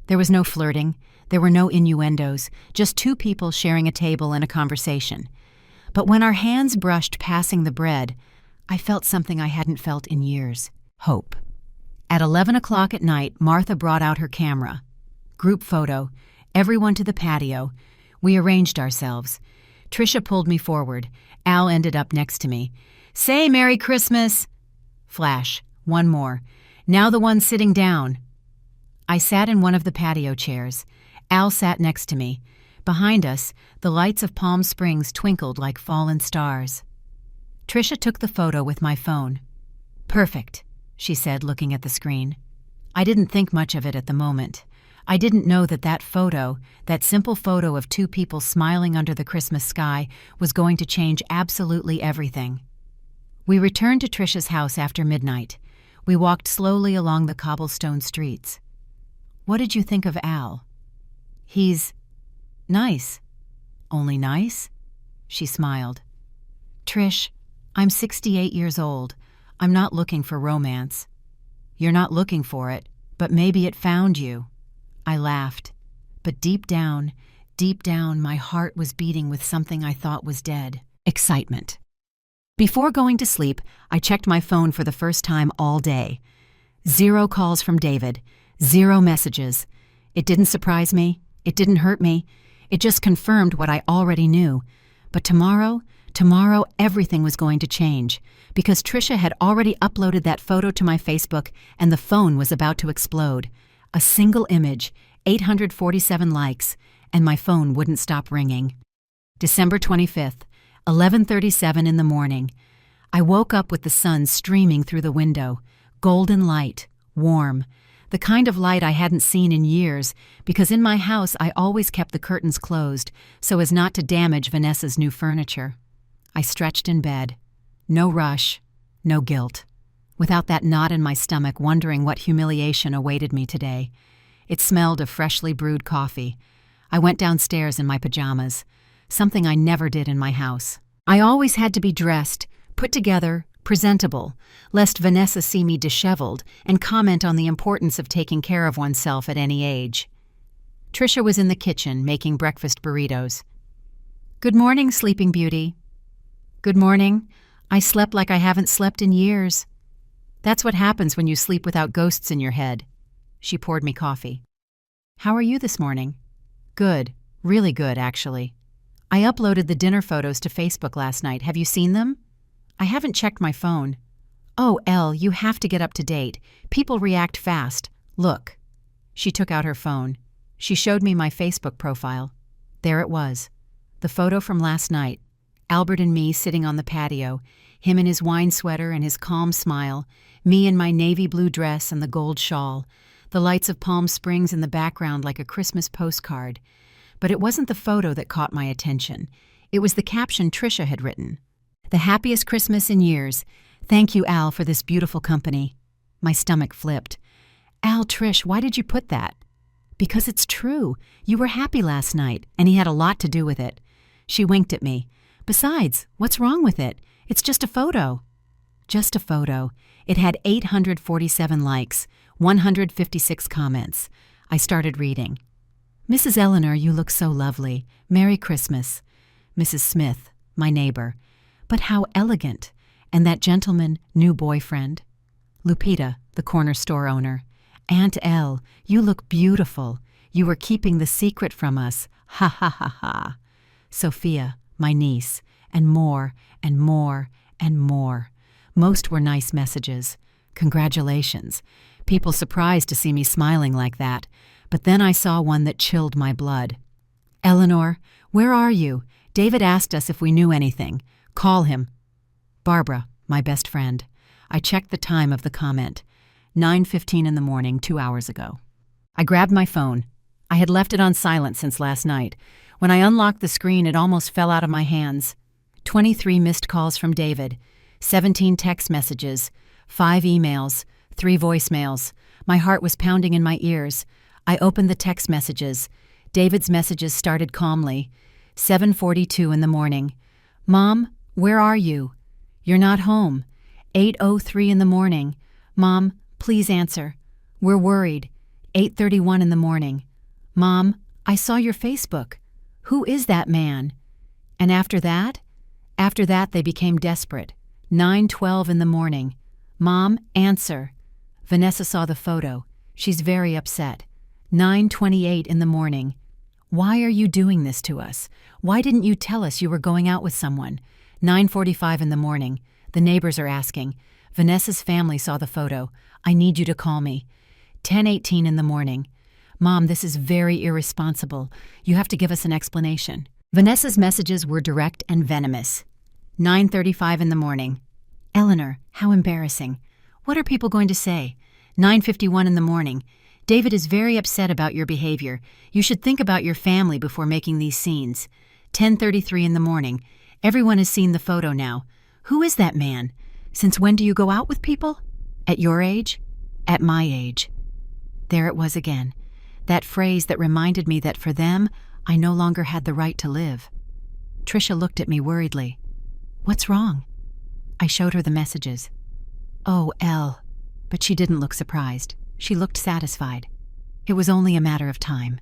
There was no flirting. There were no innuendos. Just 2 people sharing a table and a conversation. But when our hands brushed passing the bread, I felt something I hadn't felt in years: hope. At 11 o'clock at night, Martha brought out her camera. Group photo, everyone to the patio. We arranged ourselves. Tricia pulled me forward. Al ended up next to me. "Say Merry Christmas!" Flash. One more. "Now the one sitting down." I sat in one of the patio chairs. Al sat next to me. Behind us, the lights of Palm Springs twinkled like fallen stars. Tricia took the photo with my phone. "Perfect," she said, looking at the screen. I didn't think much of it at the moment. I didn't know that photo, that simple photo of two people smiling under the Christmas sky, was going to change absolutely everything. We returned to Tricia's house after midnight. We walked slowly along the cobblestone streets. "What did you think of Al?" "He's nice." "Only nice?" She smiled. "Trish, I'm 68 years old. I'm not looking for romance." "You're not looking for it, but maybe it found you." I laughed. But deep down, my heart was beating with something I thought was dead: excitement. Before going to sleep, I checked my phone for the first time all day. 0 calls from David, 0 messages. It didn't surprise me. It didn't hurt me. It just confirmed what I already knew. But tomorrow everything was going to change, because Tricia had already uploaded that photo to my Facebook and the phone was about to explode. A single image, 847 likes, and my phone wouldn't stop ringing. December 25th, 11:37 in the morning. I woke up with the sun streaming through the window. Golden light, warm. The kind of light I hadn't seen in years, because in my house I always kept the curtains closed so as not to damage Vanessa's new furniture. I stretched in bed. No rush, no guilt. Without that knot in my stomach wondering what humiliation awaited me today. It smelled of freshly brewed coffee. I went downstairs in my pajamas, something I never did in my house. I always had to be dressed, put together, presentable, lest Vanessa see me disheveled and comment on the importance of taking care of oneself at any age. Tricia was in the kitchen making breakfast burritos. "Good morning, Sleeping Beauty." "Good morning. I slept like I haven't slept in years." "That's what happens when you sleep without ghosts in your head." She poured me coffee. "How are you this morning?" "Good. Really good, actually. I uploaded the dinner photos to Facebook last night. Have you seen them?" "I haven't checked my phone." "Oh, Elle, you have to get up to date. People react fast. Look." She took out her phone. She showed me my Facebook profile. There it was. The photo from last night. Albert and me sitting on the patio, him in his wine sweater and his calm smile, me in my navy blue dress and the gold shawl, the lights of Palm Springs in the background like a Christmas postcard. But it wasn't the photo that caught my attention. It was the caption Tricia had written. "The happiest Christmas in years. Thank you, Al, for this beautiful company." My stomach flipped. "Al, Trish, why did you put that?" "Because it's true. You were happy last night, and he had a lot to do with it." She winked at me. "Besides, what's wrong with it? It's just a photo." Just a photo. It had 847 likes, 156 comments. I started reading. "Mrs. Eleanor, you look so lovely. Merry Christmas." Mrs. Smith, my neighbor. "But how elegant. And that gentleman, new boyfriend." Lupita, the corner store owner. "Aunt Elle, you look beautiful. You were keeping the secret from us. Ha ha ha ha." Sophia, my niece, and more and more and more. Most were nice messages. Congratulations. People surprised to see me smiling like that. But then I saw one that chilled my blood. "Eleanor, where are you? David asked us if we knew anything. Call him." Barbara, my best friend. I checked the time of the comment. 9:15 in the morning, 2 hours ago. I grabbed my phone. I had left it on silent since last night. When I unlocked the screen, it almost fell out of my hands. 23 missed calls from David, 17 text messages, 5 emails, 3 voicemails. My heart was pounding in my ears. I opened the text messages. David's messages started calmly. 7:42 in the morning. "Mom, where are you?" "You're not home." 8:03 in the morning. "Mom, please answer. We're worried." 8:31 in the morning. "Mom, I saw your Facebook. Who is that man?" And after that? After that, they became desperate. 9:12 in the morning. Mom, answer. Vanessa saw the photo. She's very upset. 9:28 in the morning. Why are you doing this to us? Why didn't you tell us you were going out with someone? 9:45 in the morning. The neighbors are asking. Vanessa's family saw the photo. I need you to call me. 10:18 in the morning. Mom, this is very irresponsible. You have to give us an explanation. Vanessa's messages were direct and venomous. 9:35 in the morning. Eleanor, how embarrassing. What are people going to say? 9:51 in the morning. David is very upset about your behavior. You should think about your family before making these scenes. 10:33 in the morning. Everyone has seen the photo now. Who is that man? Since when do you go out with people? At your age? At my age. There it was again. That phrase that reminded me that for them, I no longer had the right to live. Tricia looked at me worriedly. What's wrong? I showed her the messages. Oh, Elle. But she didn't look surprised. She looked satisfied. It was only a matter of time.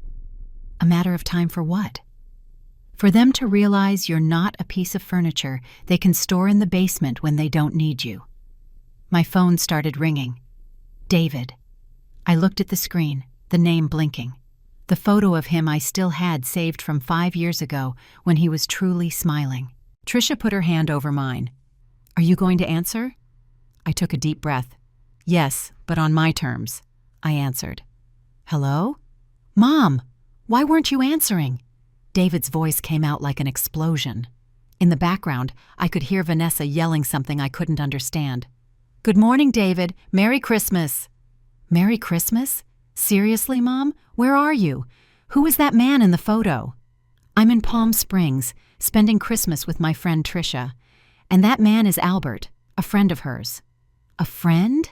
A matter of time for what? For them to realize you're not a piece of furniture they can store in the basement when they don't need you. My phone started ringing. David. I looked at the screen, the name blinking. The photo of him I still had saved from 5 years ago when he was truly smiling. Tricia put her hand over mine. Are you going to answer? I took a deep breath. Yes, but on my terms, I answered. Hello? Mom, why weren't you answering? David's voice came out like an explosion. In the background, I could hear Vanessa yelling something I couldn't understand. Good morning, David. Merry Christmas. Merry Christmas? Seriously, Mom? Where are you? Who is that man in the photo? I'm in Palm Springs, spending Christmas with my friend Tricia. And that man is Albert, a friend of hers. A friend?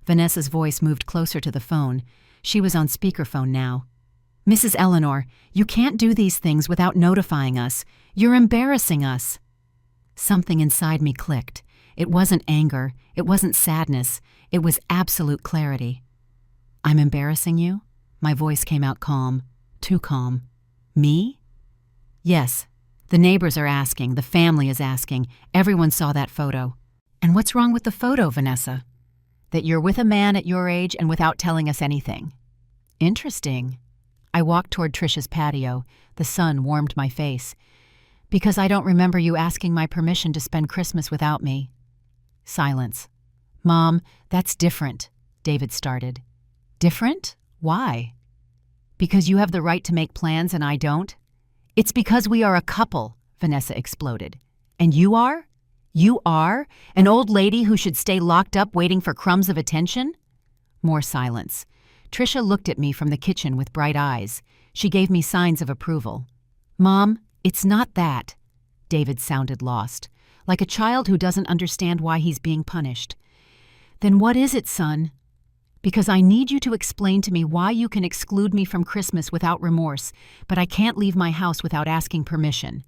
Vanessa's voice moved closer to the phone. She was on speakerphone now. Mrs. Eleanor, you can't do these things without notifying us. You're embarrassing us. Something inside me clicked. It wasn't anger. It wasn't sadness. It was absolute clarity. I'm embarrassing you? My voice came out calm. Too calm. Me? Yes. The neighbors are asking. The family is asking. Everyone saw that photo. And what's wrong with the photo, Vanessa? That you're with a man at your age and without telling us anything. Interesting. I walked toward Tricia's patio. The sun warmed my face. Because I don't remember you asking my permission to spend Christmas without me. Silence. Mom, that's different, David started. Different? Why? Because you have the right to make plans and I don't? It's because we are a couple, Vanessa exploded. And you are? You are? An old lady who should stay locked up waiting for crumbs of attention? More silence. Tricia looked at me from the kitchen with bright eyes. She gave me signs of approval. Mom, it's not that. David sounded lost, like a child who doesn't understand why he's being punished. Then what is it, son? Because I need you to explain to me why you can exclude me from Christmas without remorse, but I can't leave my house without asking permission.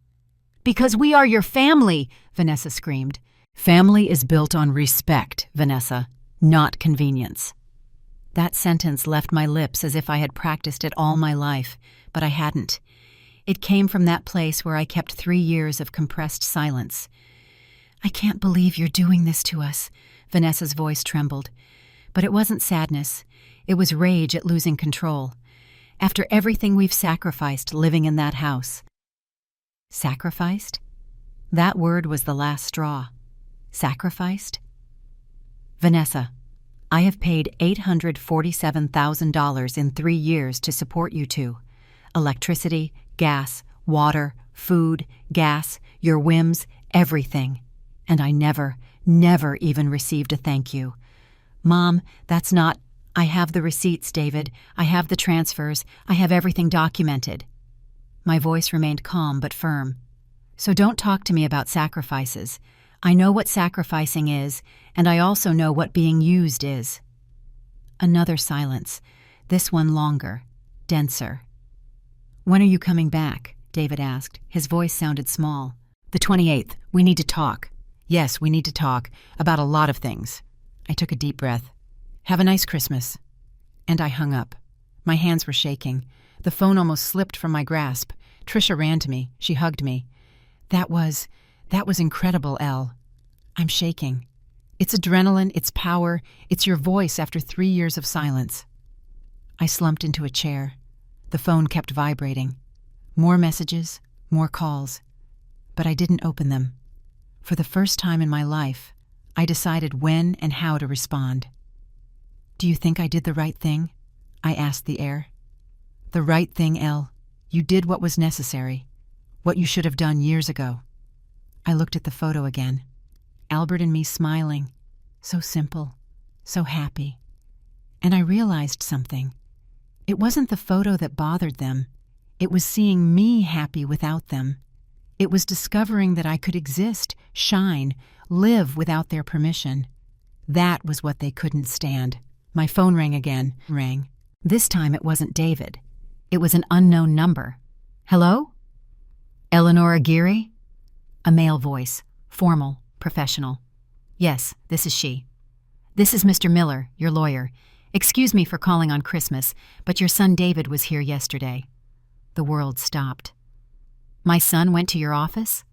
Because we are your family, Vanessa screamed. Family is built on respect, Vanessa, not convenience. That sentence left my lips as if I had practiced it all my life, but I hadn't. It came from that place where I kept 3 years of compressed silence. I can't believe you're doing this to us, Vanessa's voice trembled. But it wasn't sadness. It was rage at losing control. After everything we've sacrificed living in that house. Sacrificed? That word was the last straw. Sacrificed? Vanessa, I have paid $847,000 in 3 years to support you two. Electricity, gas, water, food, gas, your whims, everything. And I never even received a thank you. Mom, that's not... I have the receipts, David. I have the transfers. I have everything documented. My voice remained calm but firm. So don't talk to me about sacrifices. I know what sacrificing is, and I also know what being used is. Another silence, this one longer, denser. When are you coming back? David asked. His voice sounded small. The 28th. We need to talk. Yes, we need to talk about a lot of things. I took a deep breath. Have a nice Christmas. And I hung up. My hands were shaking. The phone almost slipped from my grasp. Tricia ran to me. She hugged me. That was That was incredible, Elle. I'm shaking. It's adrenaline, it's power, it's your voice after 3 years of silence. I slumped into a chair. The phone kept vibrating. More messages, more calls. But I didn't open them. For the first time in my life, I decided when and how to respond. "Do you think I did the right thing?" I asked the air. "The right thing, Elle. You did what was necessary. What you should have done years ago." I looked at the photo again. Albert and me smiling. So simple, so happy. And I realized something. It wasn't the photo that bothered them. It was seeing me happy without them. It was discovering that I could exist, shine, live without their permission. That was what they couldn't stand. My phone rang again. This time it wasn't David. It was an unknown number. "Hello? Eleanor Aguirre?" A male voice, formal, professional. "Yes, this is she." "This is Mr. Miller, your lawyer. Excuse me for calling on Christmas, but your son David was here yesterday." The world stopped. "My son went to your office?"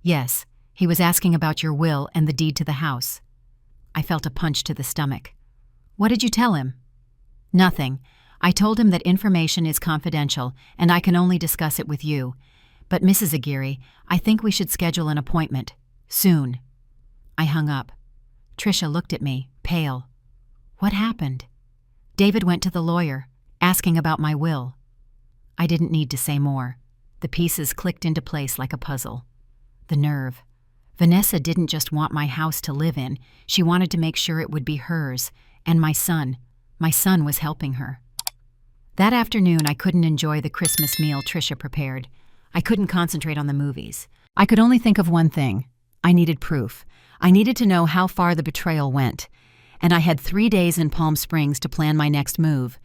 "Yes, he was asking about your will and the deed to the house." I felt a punch to the stomach. "What did you tell him?" "Nothing. I told him that information is confidential and I can only discuss it with you. But Mrs. Aguirre, I think we should schedule an appointment. Soon." I hung up. Tricia looked at me, pale. "What happened?" "David went to the lawyer, asking about my will." I didn't need to say more. The pieces clicked into place like a puzzle. The nerve. Vanessa didn't just want my house to live in. She wanted to make sure it would be hers. And my son. My son was helping her. That afternoon, I couldn't enjoy the Christmas meal Tricia prepared. I couldn't concentrate on the movies. I could only think of one thing. I needed proof. I needed to know how far the betrayal went. And I had 3 days in Palm Springs to plan my next move.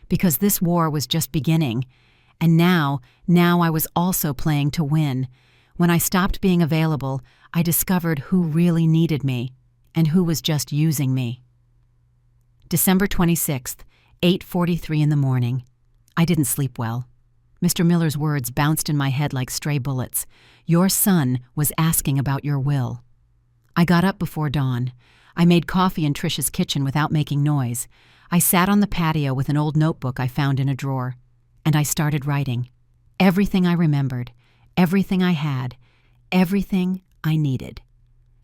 Because this war was just beginning. And now I was also playing to win. When I stopped being available, I discovered who really needed me and who was just using me. December 26th, 8:43 in the morning. I didn't sleep well. Mr. Miller's words bounced in my head like stray bullets. Your son was asking about your will. I got up before dawn. I made coffee in Tricia's kitchen without making noise. I sat on the patio with an old notebook I found in a drawer. And I started writing. Everything I remembered, everything I had, everything I needed.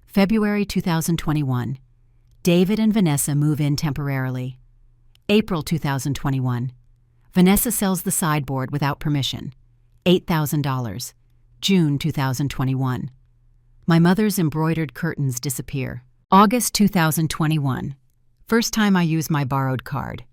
February 2021. David and Vanessa move in temporarily. April 2021. Vanessa sells the sideboard without permission. $8,000. June 2021. My mother's embroidered curtains disappear. August 2021. First time I use my borrowed card.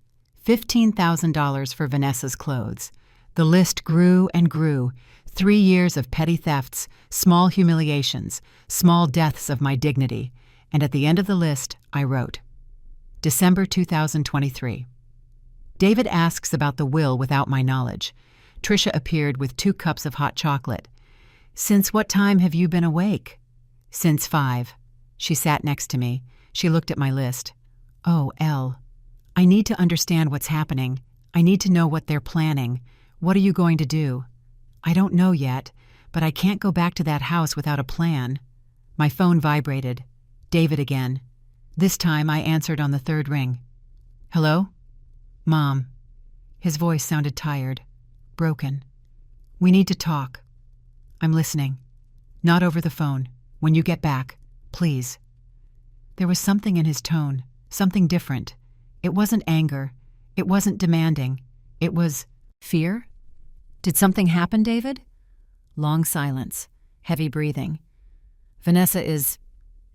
$15,000 for Vanessa's clothes. The list grew and grew. 3 years of petty thefts, small humiliations, small deaths of my dignity. And at the end of the list, I wrote, December 2023. David asks about the will without my knowledge. Tricia appeared with 2 cups of hot chocolate. "Since what time have you been awake?" "Since 5. She sat next to me. She looked at my list. "Oh, Elle. I need to understand what's happening. I need to know what they're planning. What are you going to do?" "I don't know yet, but I can't go back to that house without a plan." My phone vibrated. David again. This time I answered on the 3rd ring. "Hello?" "Mom." His voice sounded tired, broken. "We need to talk." "I'm listening." "Not over the phone. When you get back, please." There was something in his tone, something different. It wasn't anger. It wasn't demanding. It was fear. "Did something happen, David?" Long silence, heavy breathing.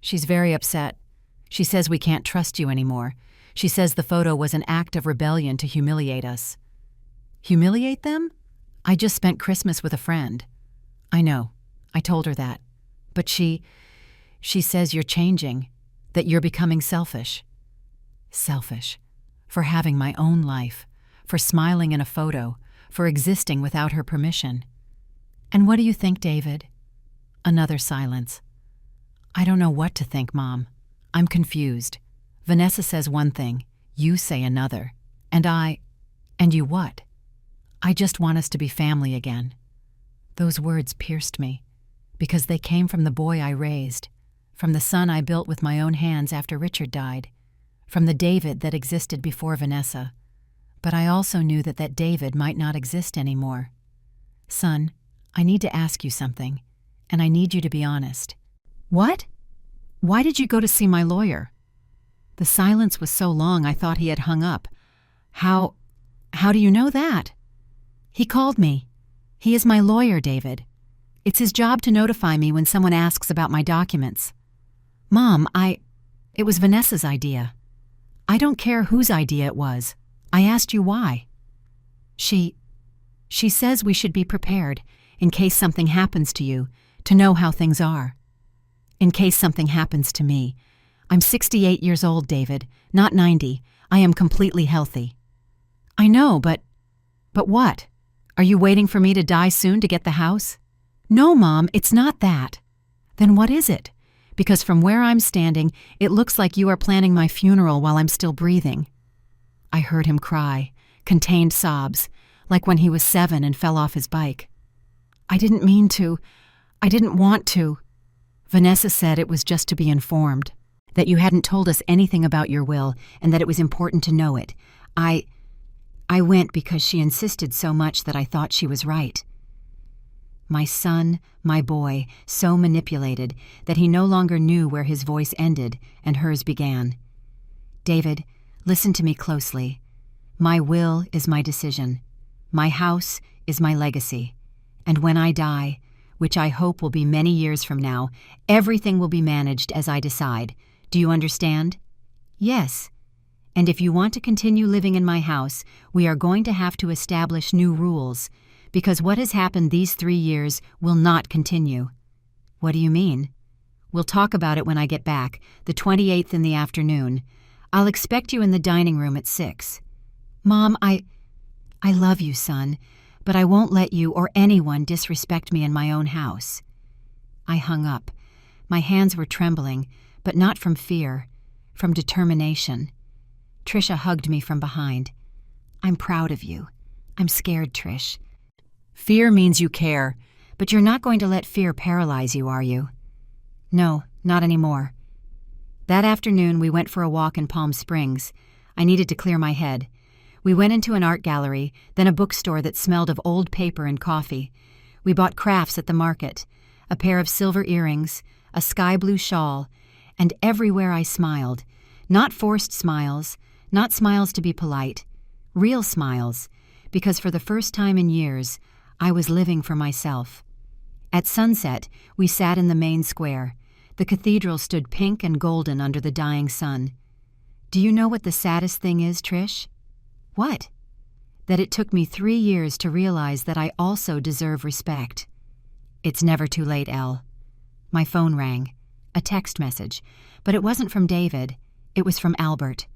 She's very upset. She says we can't trust you anymore. She says the photo was an act of rebellion to humiliate us." "Humiliate them? I just spent Christmas with a friend." "I know. I told her that. But she says you're changing, that you're becoming selfish." Selfish. For having my own life. For smiling in a photo. For existing without her permission. "And what do you think, David?" Another silence. "I don't know what to think, Mom. I'm confused. Vanessa says one thing, you say another. And you what?" "I just want us to be family again." Those words pierced me. Because they came from the boy I raised, from the son I built with my own hands after Richard died, from the David that existed before Vanessa. But I also knew that that David might not exist anymore. Son, I need to ask you something, and I need you to be honest. What? Why did you go to see my lawyer? The silence was so long I thought he had hung up. How do you know that? He called me. He is my lawyer, David. It's his job to notify me when someone asks about my documents. Mom, it was Vanessa's idea. I don't care whose idea it was. I asked you why. She says we should be prepared, in case something happens to you, to know how things are. In case something happens to me. I'm 68 years old, David, not 90. I am completely healthy. I know, but what? Are you waiting for me to die soon to get the house? No, Mom, it's not that. Then what is it? Because from where I'm standing, it looks like you are planning my funeral while I'm still breathing. I heard him cry, contained sobs, like when he was 7 and fell off his bike. I didn't mean to. I didn't want to. Vanessa said it was just to be informed, that you hadn't told us anything about your will and that it was important to know it. I went because she insisted so much that I thought she was right. My son, my boy, so manipulated that he no longer knew where his voice ended and hers began. David, listen to me closely. My will is my decision. My house is my legacy. And when I die, which I hope will be many years from now, everything will be managed as I decide. Do you understand? Yes. And if you want to continue living in my house, we are going to have to establish new rules, because what has happened these 3 years will not continue. What do you mean? We'll talk about it when I get back, the 28th in the afternoon. I'll expect you in the dining room at 6. Mom, I love you, son, but I won't let you or anyone disrespect me in my own house. I hung up. My hands were trembling, but not from fear, from determination. Trisha hugged me from behind. I'm proud of you. I'm scared, Trish. Fear means you care, but you're not going to let fear paralyze you, are you? No, not anymore. That afternoon, we went for a walk in Palm Springs. I needed to clear my head. We went into an art gallery, then a bookstore that smelled of old paper and coffee. We bought crafts at the market, a pair of silver earrings, a sky blue shawl, and everywhere I smiled. Not forced smiles, not smiles to be polite, real smiles, because for the first time in years, I was living for myself. At sunset, we sat in the main square. The cathedral stood pink and golden under the dying sun. Do you know what the saddest thing is, Trish? What? That it took me 3 years to realize that I also deserve respect. It's never too late, Elle. My phone rang. A text message. But it wasn't from David. It was from Albert.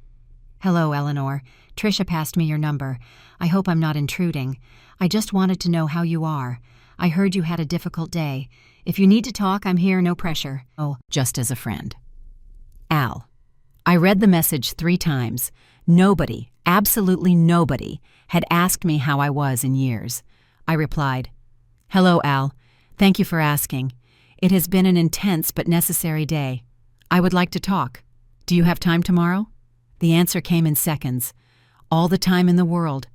Hello, Eleanor. Trisha passed me your number. I hope I'm not intruding. I just wanted to know how you are. I heard you had a difficult day. If you need to talk, I'm here, no pressure. Oh, just as a friend. Al. I read the message 3 times. Nobody, absolutely nobody, had asked me how I was in years. I replied, Hello, Al. Thank you for asking. It has been an intense but necessary day. I would like to talk. Do you have time tomorrow? The answer came in seconds. All the time in the world.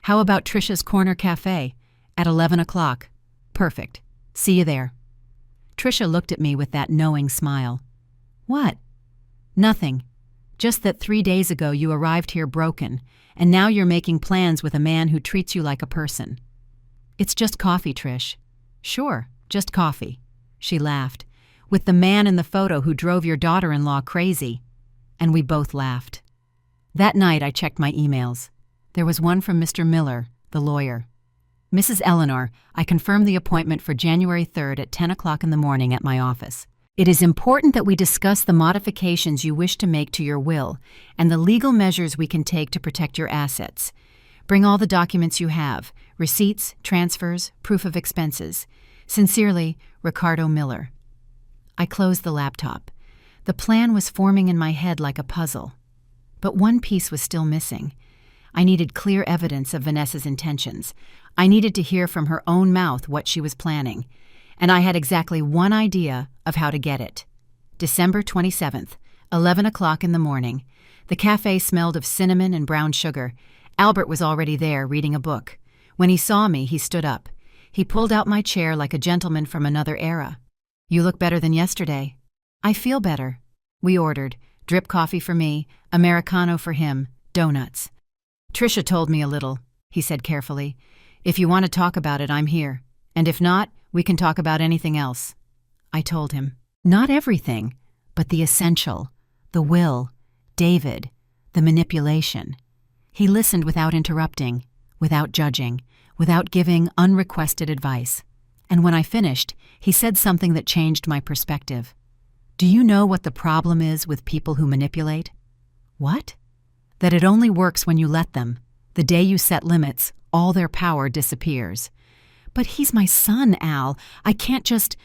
How about Trisha's Corner Cafe? At 11 o'clock. Perfect. See you there. Trisha looked at me with that knowing smile. What? Nothing. Just that 3 days ago you arrived here broken, and now you're making plans with a man who treats you like a person. It's just coffee, Trish. Sure, just coffee. She laughed. With the man in the photo who drove your daughter-in-law crazy. And we both laughed. That night I checked my emails. There was one from Mr. Miller, the lawyer. Mrs. Eleanor, I confirmed the appointment for January 3rd at 10 o'clock in the morning at my office. It is important that we discuss the modifications you wish to make to your will and the legal measures we can take to protect your assets. Bring all the documents you have, receipts, transfers, proof of expenses. Sincerely, Ricardo Miller. I closed the laptop. The plan was forming in my head like a puzzle. But one piece was still missing. I needed clear evidence of Vanessa's intentions. I needed to hear from her own mouth what she was planning. and I had exactly one idea of how to get it. December 27th, 11 o'clock in the morning. The cafe smelled of cinnamon and brown sugar. Albert was already there, reading a book. When he saw me, he stood up. He pulled out my chair like a gentleman from another era. "You look better than yesterday." "I feel better." We ordered. Drip coffee for me, Americano for him, donuts. "Tricia told me a little," he said carefully. "If you want to talk about it, I'm here. And if not, we can talk about anything else." I told him. Not everything, but the essential, the will, David, the manipulation. He listened without interrupting, without judging, without giving unrequested advice. And when I finished, he said something that changed my perspective. "Do you know what the problem is with people who manipulate?" "What?" "That it only works when you let them. The day you set limits, all their power disappears." "But he's my son, Al. I can't just—"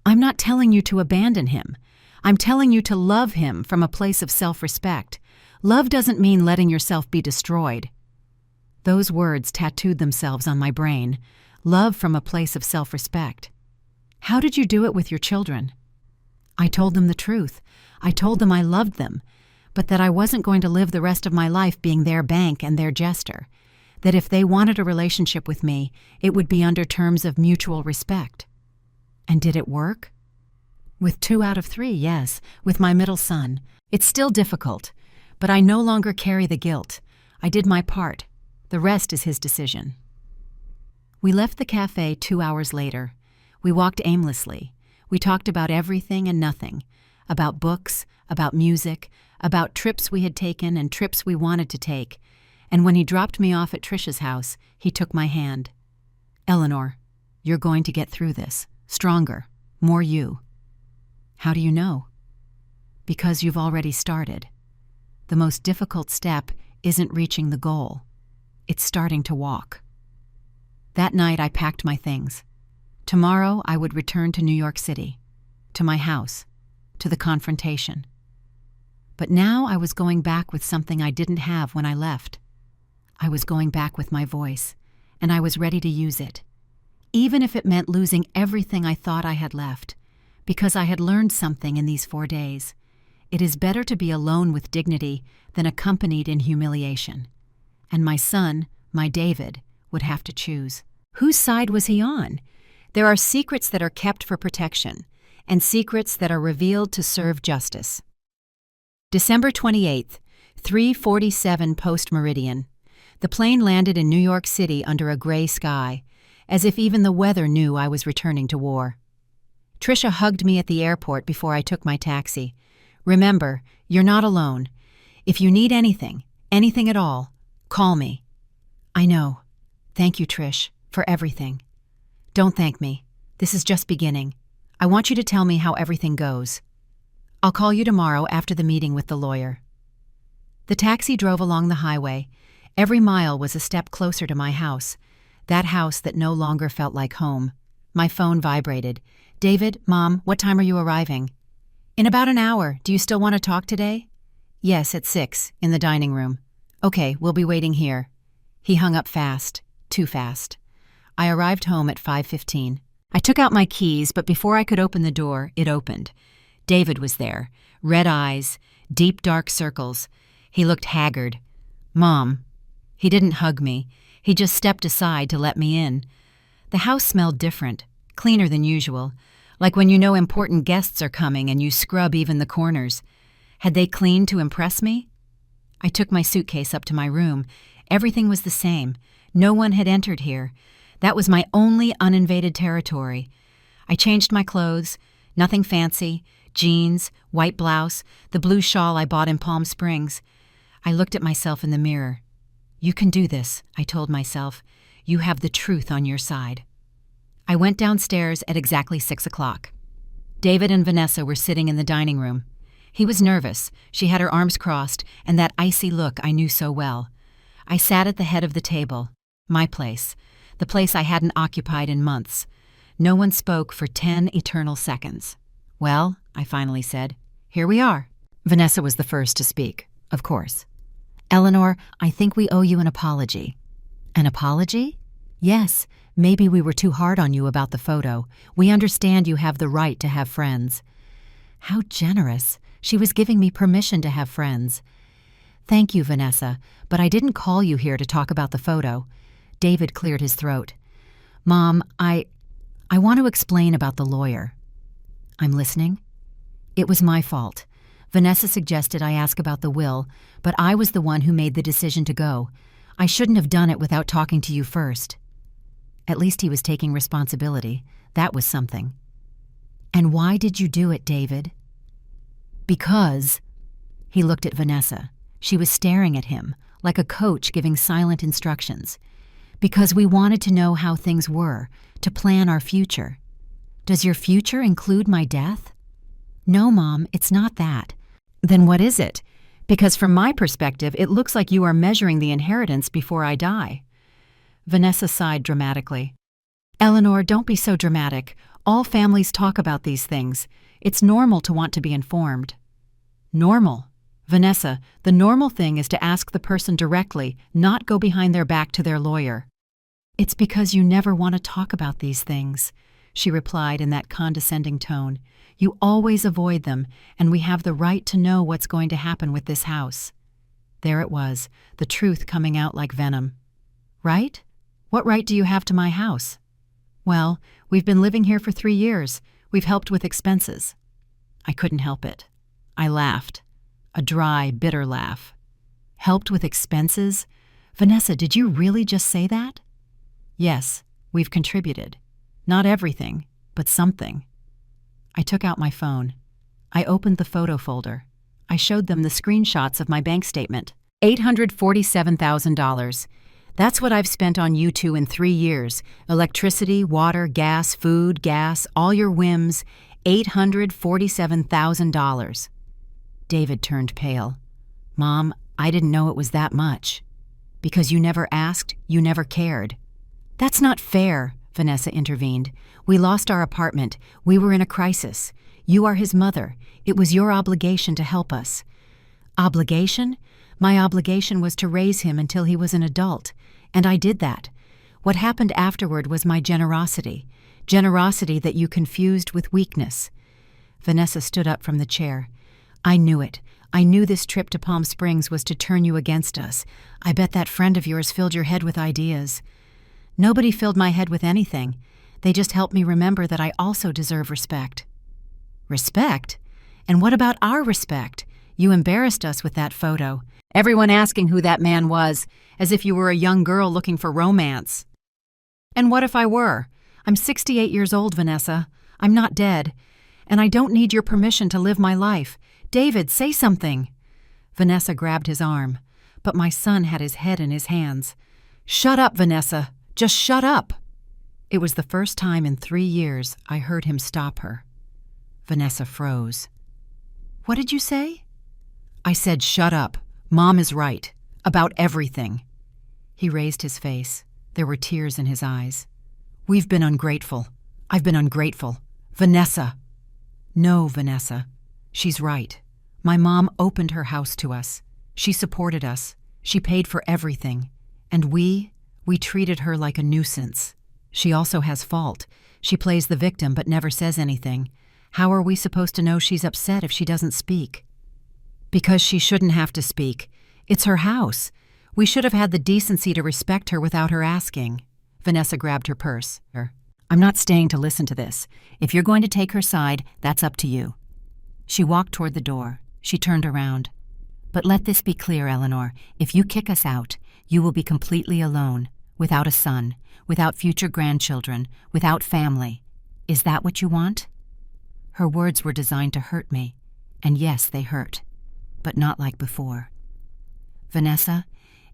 "I'm not telling you to abandon him. I'm telling you to love him from a place of self-respect. Love doesn't mean letting yourself be destroyed." Those words tattooed themselves on my brain. Love from a place of self-respect. "How did you do it with your children?" I told them the truth. I told them I loved them, but that I wasn't going to live the rest of my life being their bank and their jester. That if they wanted a relationship with me, it would be under terms of mutual respect. And did it work? With 2 out of 3, yes, with my middle son. It's still difficult, but I no longer carry the guilt. I did my part. The rest is his decision. We left the cafe 2 hours later. We walked aimlessly. We talked about everything and nothing. About books, about music, about trips we had taken and trips we wanted to take. And when he dropped me off at Tricia's house, he took my hand. "Eleanor, you're going to get through this. Stronger. More you." "How do you know?" "Because you've already started. The most difficult step isn't reaching the goal. It's starting to walk." That night I packed my things. Tomorrow I would return to New York City, to my house, to the confrontation. But now I was going back with something I didn't have when I left. I was going back with my voice, and I was ready to use it, even if it meant losing everything I thought I had left, because I had learned something in these 4 days. It is better to be alone with dignity than accompanied in humiliation. And my son, my David, would have to choose. Whose side was he on? There are secrets that are kept for protection, and secrets that are revealed to serve justice. December 28th, 3:47 post-meridian. The plane landed in New York City under a gray sky, as if even the weather knew I was returning to war. Tricia hugged me at the airport before I took my taxi. "Remember, you're not alone. If you need anything, anything at all, call me." "I know. Thank you, Trish, for everything." "Don't thank me. This is just beginning. I want you to tell me how everything goes." "I'll call you tomorrow after the meeting with the lawyer." The taxi drove along the highway. Every mile was a step closer to my house, that house that no longer felt like home. My phone vibrated. "David, Mom, what time are you arriving?" "In about an hour. Do you still want to talk today?" "Yes, at 6, in the dining room." "Okay, we'll be waiting here." He hung up fast, too fast. I arrived home at 5:15. I took out my keys, but before I could open the door, it opened. David was there, red eyes, deep dark circles. He looked haggard. "Mom." He didn't hug me. He just stepped aside to let me in. The house smelled different, cleaner than usual, like when you know important guests are coming and you scrub even the corners. Had they cleaned to impress me? I took my suitcase up to my room. Everything was the same. No one had entered here. That was my only uninvaded territory. I changed my clothes, nothing fancy, jeans, white blouse, the blue shawl I bought in Palm Springs. I looked at myself in the mirror. "You can do this," I told myself. "You have the truth on your side." I went downstairs at exactly 6 o'clock. David and Vanessa were sitting in the dining room. He was nervous. She had her arms crossed, and that icy look I knew so well. I sat at the head of the table. My place. The place I hadn't occupied in months. No one spoke for 10 eternal seconds. "Well," I finally said, "here we are." Vanessa was the first to speak, of course. "Eleanor, I think we owe you an apology." "An apology?" Yes, maybe we were too hard on you about the photo. We understand you have the right to have friends. How generous. She was giving me permission to have friends. Thank you, Vanessa, but I didn't call you here to talk about the photo. David cleared his throat. Mom, I want to explain about the lawyer. I'm listening. It was my fault. Vanessa suggested I ask about the will, but I was the one who made the decision to go. I shouldn't have done it without talking to you first. At least he was taking responsibility. That was something. And why did you do it, David? Because... He looked at Vanessa. She was staring at him, like a coach giving silent instructions. Because we wanted to know how things were, to plan our future. Does your future include my death? No, Mom, it's not that. Then what is it? Because from my perspective, it looks like you are measuring the inheritance before I die. Vanessa sighed dramatically. Eleanor, don't be so dramatic. All families talk about these things. It's normal to want to be informed. Normal? Vanessa, the normal thing is to ask the person directly, not go behind their back to their lawyer. It's because you never want to talk about these things, she replied in that condescending tone. You always avoid them, and we have the right to know what's going to happen with this house. There it was, the truth coming out like venom. Right? What right do you have to my house? Well, we've been living here for 3 years. We've helped with expenses. I couldn't help it. I laughed. A dry, bitter laugh. Helped with expenses? Vanessa, did you really just say that? Yes, we've contributed. Not everything, but something. I took out my phone. I opened the photo folder. I showed them the screenshots of my bank statement. $847,000. That's what I've spent on you two in 3 years. Electricity, water, gas, food, gas, all your whims. $847,000. David turned pale. Mom, I didn't know it was that much. Because you never asked, you never cared. That's not fair, Vanessa intervened. We lost our apartment. We were in a crisis. You are his mother. It was your obligation to help us. Obligation? My obligation was to raise him until he was an adult. And I did that. What happened afterward was my generosity. Generosity that you confused with weakness. Vanessa stood up from the chair. I knew it. I knew this trip to Palm Springs was to turn you against us. I bet that friend of yours filled your head with ideas. Nobody filled my head with anything. They just helped me remember that I also deserve respect. Respect? And what about our respect? You embarrassed us with that photo. Everyone asking who that man was, as if you were a young girl looking for romance. And what if I were? I'm 68 years old, Vanessa. I'm not dead. And I don't need your permission to live my life. David, say something. Vanessa grabbed his arm, but my son had his head in his hands. Shut up, Vanessa. Just shut up. It was the first time in 3 years I heard him stop her. Vanessa froze. What did you say? I said, shut up. Mom is right. About everything. He raised his face. There were tears in his eyes. We've been ungrateful. I've been ungrateful. Vanessa. No, Vanessa. She's right. My mom opened her house to us. She supported us. She paid for everything. And we treated her like a nuisance. She also has fault. She plays the victim but never says anything. How are we supposed to know she's upset if she doesn't speak? Because she shouldn't have to speak. It's her house. We should have had the decency to respect her without her asking. Vanessa grabbed her purse. I'm not staying to listen to this. If you're going to take her side, that's up to you. She walked toward the door. She turned around. But let this be clear, Eleanor. If you kick us out, you will be completely alone, without a son, without future grandchildren, without family. Is that what you want? Her words were designed to hurt me. And yes, they hurt. But not like before. Vanessa,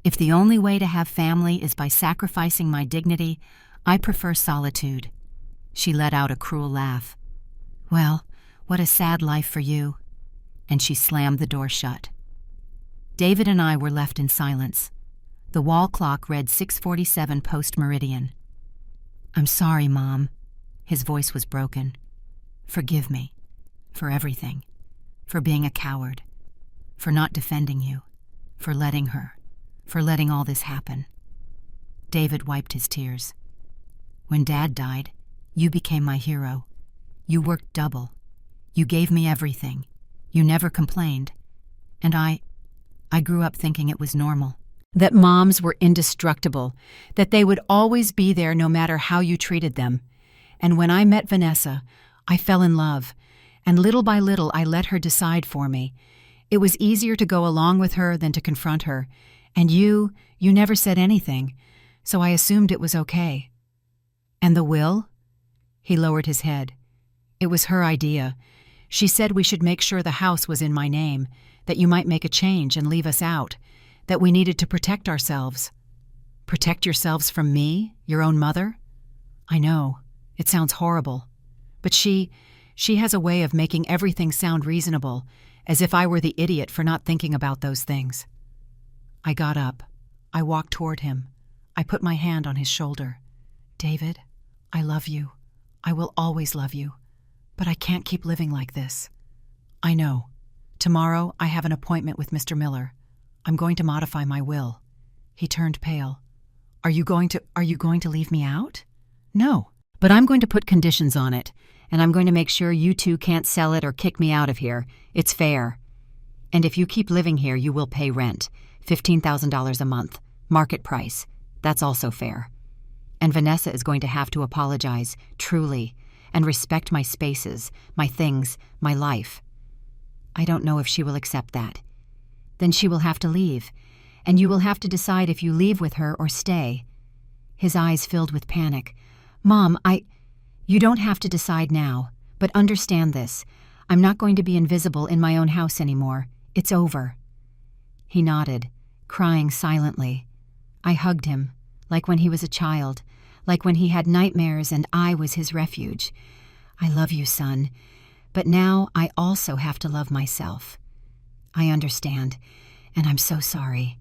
if the only way to have family is by sacrificing my dignity, I prefer solitude. She let out a cruel laugh. Well, what a sad life for you. And she slammed the door shut. David and I were left in silence. The wall clock read 6:47 post-meridian. I'm sorry, Mom. His voice was broken. Forgive me. For everything. For being a coward. For not defending you. For letting her. For letting all this happen. David wiped his tears. When Dad died, you became my hero. You worked double. You gave me everything. You never complained. And I grew up thinking it was normal. That moms were indestructible, that they would always be there no matter how you treated them. And when I met Vanessa, I fell in love, and little by little I let her decide for me. It was easier to go along with her than to confront her, and you never said anything, so I assumed it was okay. And the will? He lowered his head. It was her idea. She said we should make sure the house was in my name, that you might make a change and leave us out, that we needed to protect ourselves. Protect yourselves from me, your own mother? I know, it sounds horrible. But she has a way of making everything sound reasonable, as if I were the idiot for not thinking about those things. I got up. I walked toward him. I put my hand on his shoulder. David, I love you. I will always love you. But I can't keep living like this. I know. Tomorrow I have an appointment with Mr. Miller. I'm going to modify my will. He turned pale. Are you going to leave me out? No, but I'm going to put conditions on it, and I'm going to make sure you two can't sell it or kick me out of here. It's fair. And if you keep living here, you will pay rent, $15,000 a month, market price. That's also fair. And Vanessa is going to have to apologize, truly, and respect my spaces, my things, my life. I don't know if she will accept that. Then she will have to leave, and you will have to decide if you leave with her or stay. His eyes filled with panic. Mom, you don't have to decide now, but understand this. I'm not going to be invisible in my own house anymore. It's over. He nodded, crying silently. I hugged him, like when he was a child, like when he had nightmares and I was his refuge. I love you, son, but now I also have to love myself. I understand, and I'm so sorry.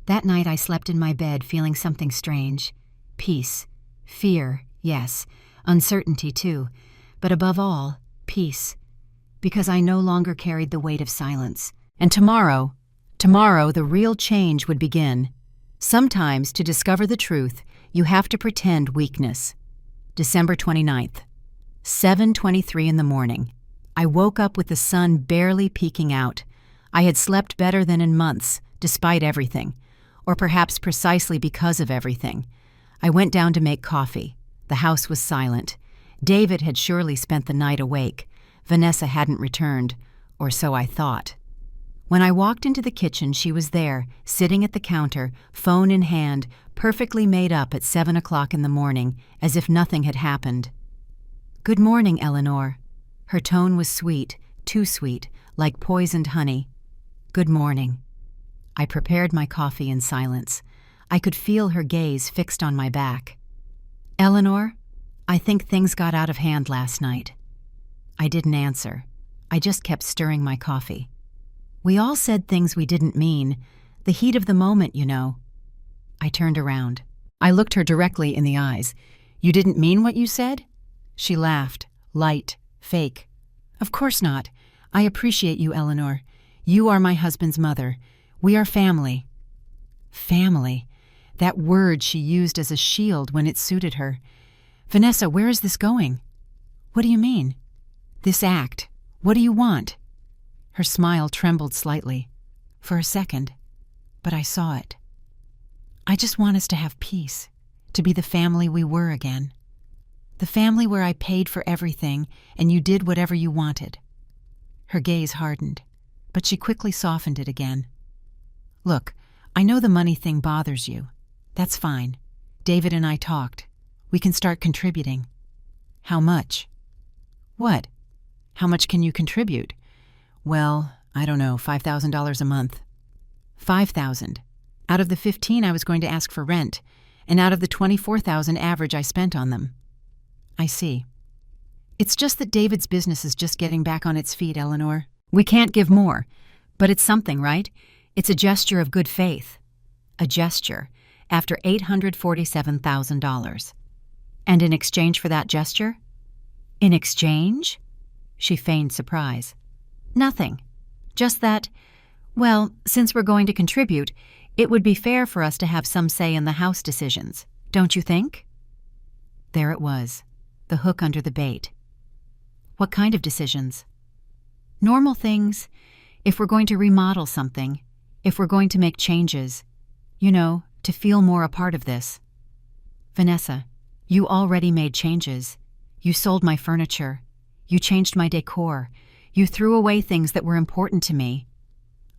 That night I slept in my bed feeling something strange. Peace. Fear, yes. Uncertainty, too. But above all, peace. Because I no longer carried the weight of silence. And tomorrow, the real change would begin. Sometimes, to discover the truth, you have to pretend weakness. December 29th, 7:23 in the morning. I woke up with the sun barely peeking out. I had slept better than in months, despite everything, or perhaps precisely because of everything. I went down to make coffee. The house was silent. David had surely spent the night awake. Vanessa hadn't returned, or so I thought. When I walked into the kitchen, she was there, sitting at the counter, phone in hand, perfectly made up at 7 o'clock in the morning, as if nothing had happened. Good morning, Eleanor. Her tone was sweet, too sweet, like poisoned honey. Good morning. I prepared my coffee in silence. I could feel her gaze fixed on my back. Eleanor, I think things got out of hand last night. I didn't answer. I just kept stirring my coffee. We all said things we didn't mean. The heat of the moment, you know. I turned around. I looked her directly in the eyes. You didn't mean what you said? She laughed, light, fake. Of course not. I appreciate you, Eleanor. You are my husband's mother. We are family. Family. That word she used as a shield when it suited her. Vanessa, where is this going? What do you mean? This act. What do you want? Her smile trembled slightly. For a second. But I saw it. I just want us to have peace. To be the family we were again. The family where I paid for everything and you did whatever you wanted. Her gaze hardened, but she quickly softened it again. Look, I know the money thing bothers you. That's fine. David and I talked. We can start contributing. How much? What? How much can you contribute? Well, I don't know, $5,000 a month. $5,000. Out of the $15,000 I was going to ask for rent, and out of the $24,000 average I spent on them. I see. It's just that David's business is just getting back on its feet, Eleanor. We can't give more, but it's something, right? It's a gesture of good faith. A gesture after $847,000. And in exchange for that gesture? In exchange? She feigned surprise. Nothing. Just that, well, since we're going to contribute, It would be fair for us to have some say in the house decisions, don't you think? There it was, the hook under the bait. What kind of decisions? Normal things. If we're going to remodel something, if we're going to make changes, to feel more a part of this. Vanessa, you already made changes. You sold my furniture. You changed my decor. You threw away things that were important to me.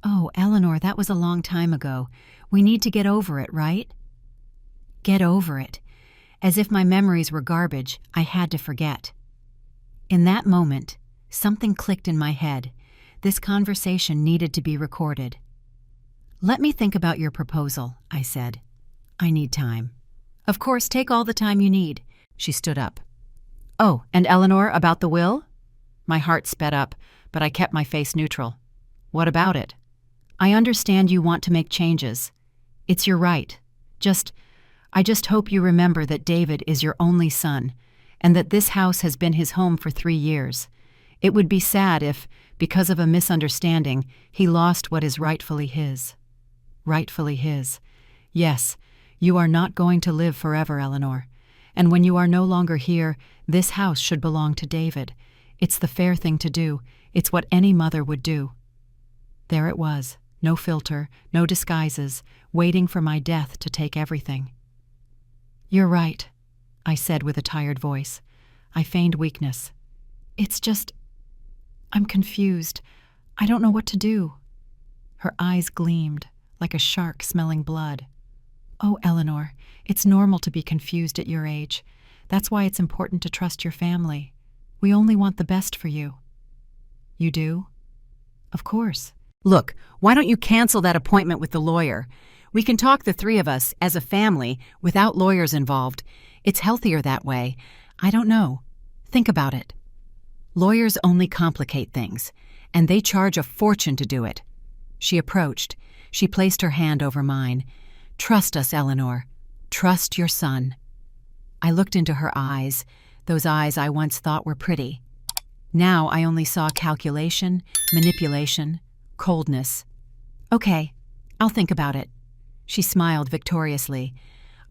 Oh, Eleanor, that was a long time ago. We need to get over it, right? Get over it. As if my memories were garbage I had to forget. In that moment, something clicked in my head. This conversation needed to be recorded. Let me think about your proposal, I said. I need time. Of course, take all the time you need. She stood up. Oh, and Eleanor, about the will? My heart sped up, but I kept my face neutral. What about it? I understand you want to make changes. It's your right. I just hope you remember that David is your only son, and that this house has been his home for 3 years. It would be sad if, because of a misunderstanding, he lost what is rightfully his. Rightfully his. Yes, you are not going to live forever, Eleanor. And when you are no longer here, this house should belong to David. It's the fair thing to do. It's what any mother would do. There it was, no filter, no disguises, waiting for my death to take everything. You're right, I said with a tired voice. I feigned weakness. It's just, I'm confused. I don't know what to do. Her eyes gleamed, like a shark smelling blood. Oh, Eleanor, it's normal to be confused at your age. That's why it's important to trust your family. We only want the best for you. You do? Of course. Look, why don't you cancel that appointment with the lawyer? We can talk, the three of us, as a family, without lawyers involved. It's healthier that way. I don't know. Think about it. Lawyers only complicate things, and they charge a fortune to do it. She approached. She placed her hand over mine. Trust us, Eleanor. Trust your son. I looked into her eyes, those eyes I once thought were pretty. Now I only saw calculation, manipulation, coldness. Okay, I'll think about it. She smiled victoriously.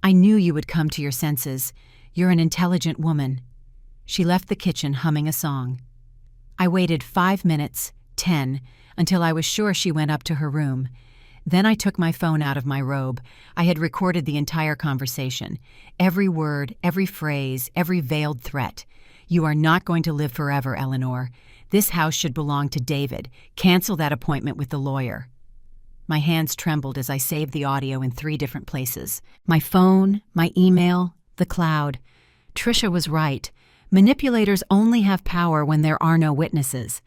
I knew you would come to your senses. You're an intelligent woman. She left the kitchen humming a song. I waited 5 minutes, 10, until I was sure she went up to her room. Then I took my phone out of my robe. I had recorded the entire conversation. Every word, every phrase, every veiled threat. You are not going to live forever, Eleanor. This house should belong to David. Cancel that appointment with the lawyer. My hands trembled as I saved the audio in 3 different places. My phone, my email, the cloud. Tricia was right. Manipulators only have power when there are no witnesses.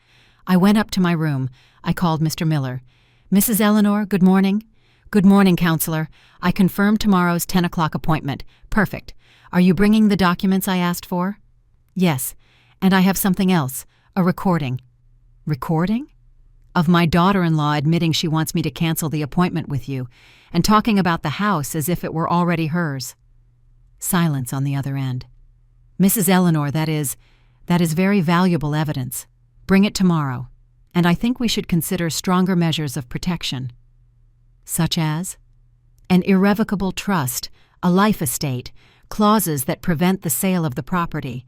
I went up to my room. I called Mr. Miller. Mrs. Eleanor, good morning. Good morning, counselor. I confirmed tomorrow's 10 o'clock appointment. Perfect. Are you bringing the documents I asked for? Yes. And I have something else. A recording. Recording? Of my daughter-in-law admitting she wants me to cancel the appointment with you, and talking about the house as if it were already hers. Silence on the other end. Mrs. Eleanor, that is very valuable evidence. Bring it tomorrow, and I think we should consider stronger measures of protection. Such as? An irrevocable trust, a life estate, clauses that prevent the sale of the property,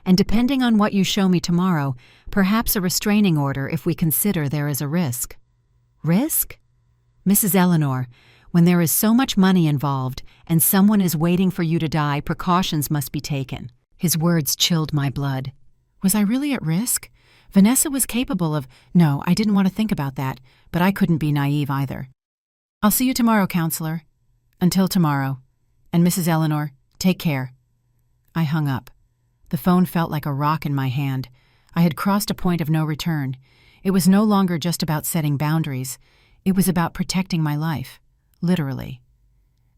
and depending on what you show me tomorrow, perhaps a restraining order if we consider there is a risk. Risk? Mrs. Eleanor, when there is so much money involved and someone is waiting for you to die, precautions must be taken. His words chilled my blood. Was I really at risk? Vanessa was capable of— No, I didn't want to think about that, but I couldn't be naive either. I'll see you tomorrow, counselor. Until tomorrow. And Mrs. Eleanor, take care. I hung up. The phone felt like a rock in my hand. I had crossed a point of no return. It was no longer just about setting boundaries. It was about protecting my life. Literally.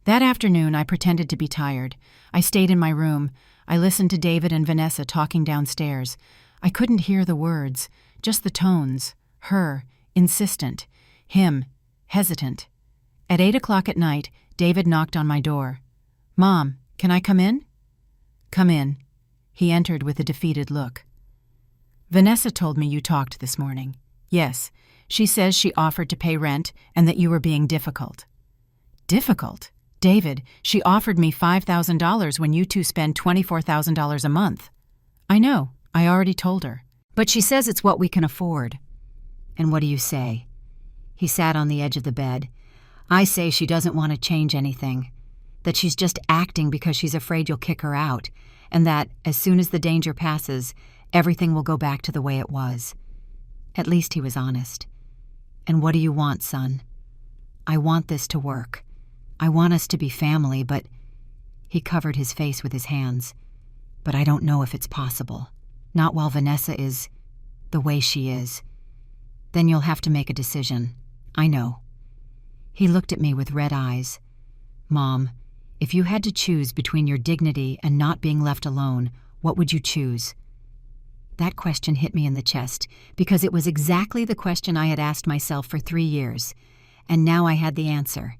That afternoon, I pretended to be tired. I stayed in my room. I listened to David and Vanessa talking downstairs. I couldn't hear the words, just the tones. Her, insistent. Him, hesitant. At 8 o'clock at night, David knocked on my door. Mom, can I come in? Come in. He entered with a defeated look. Vanessa told me you talked this morning. Yes, she says she offered to pay rent and that you were being difficult. Difficult? David, she offered me $5,000 when you two spend $24,000 a month. I know, I already told her. But she says it's what we can afford. And what do you say? He sat on the edge of the bed. I say she doesn't want to change anything. That she's just acting because she's afraid you'll kick her out, and that, as soon as the danger passes, everything will go back to the way it was. At least he was honest. And what do you want, son? I want this to work. I want us to be family, but... He covered his face with his hands. But I don't know if it's possible. Not while Vanessa is... the way she is. Then you'll have to make a decision. I know. He looked at me with red eyes. Mom, if you had to choose between your dignity and not being left alone, what would you choose? That question hit me in the chest, because it was exactly the question I had asked myself for 3 years. And now I had the answer.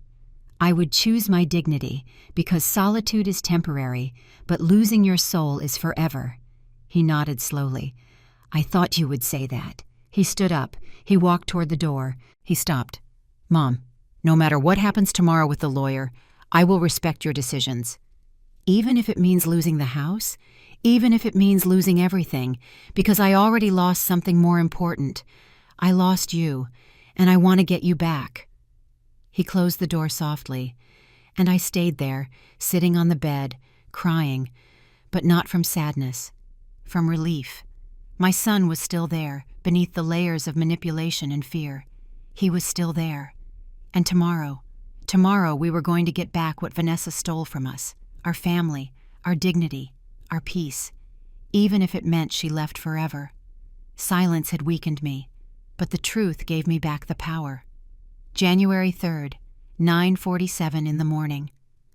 I would choose my dignity, because solitude is temporary, but losing your soul is forever. He nodded slowly. I thought you would say that. He stood up. He walked toward the door. He stopped. Mom, no matter what happens tomorrow with the lawyer, I will respect your decisions. Even if it means losing the house? Even if it means losing everything, because I already lost something more important. I lost you, and I want to get you back. He closed the door softly, and I stayed there, sitting on the bed, crying, but not from sadness, from relief. My son was still there, beneath the layers of manipulation and fear. He was still there. And tomorrow we were going to get back what Vanessa stole from us, our family, our dignity, our peace, even if it meant she left forever. Silence had weakened me, but the truth gave me back the power. January 3rd, 9:47 in the morning.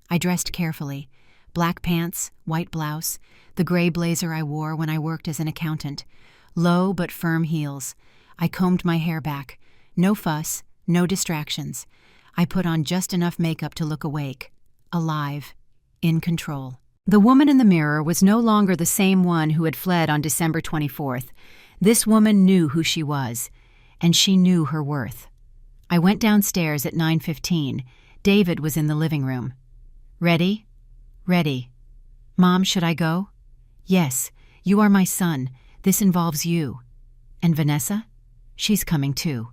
I dressed carefully. Black pants, white blouse, the gray blazer I wore when I worked as an accountant. Low but firm heels. I combed my hair back. No fuss, no distractions. I put on just enough makeup to look awake, alive, in control. The woman in the mirror was no longer the same one who had fled on December 24th. This woman knew who she was, and she knew her worth. I went downstairs at 9:15. David was in the living room. Ready? Ready. Mom, should I go? Yes, you are my son. This involves you. And Vanessa? She's coming too.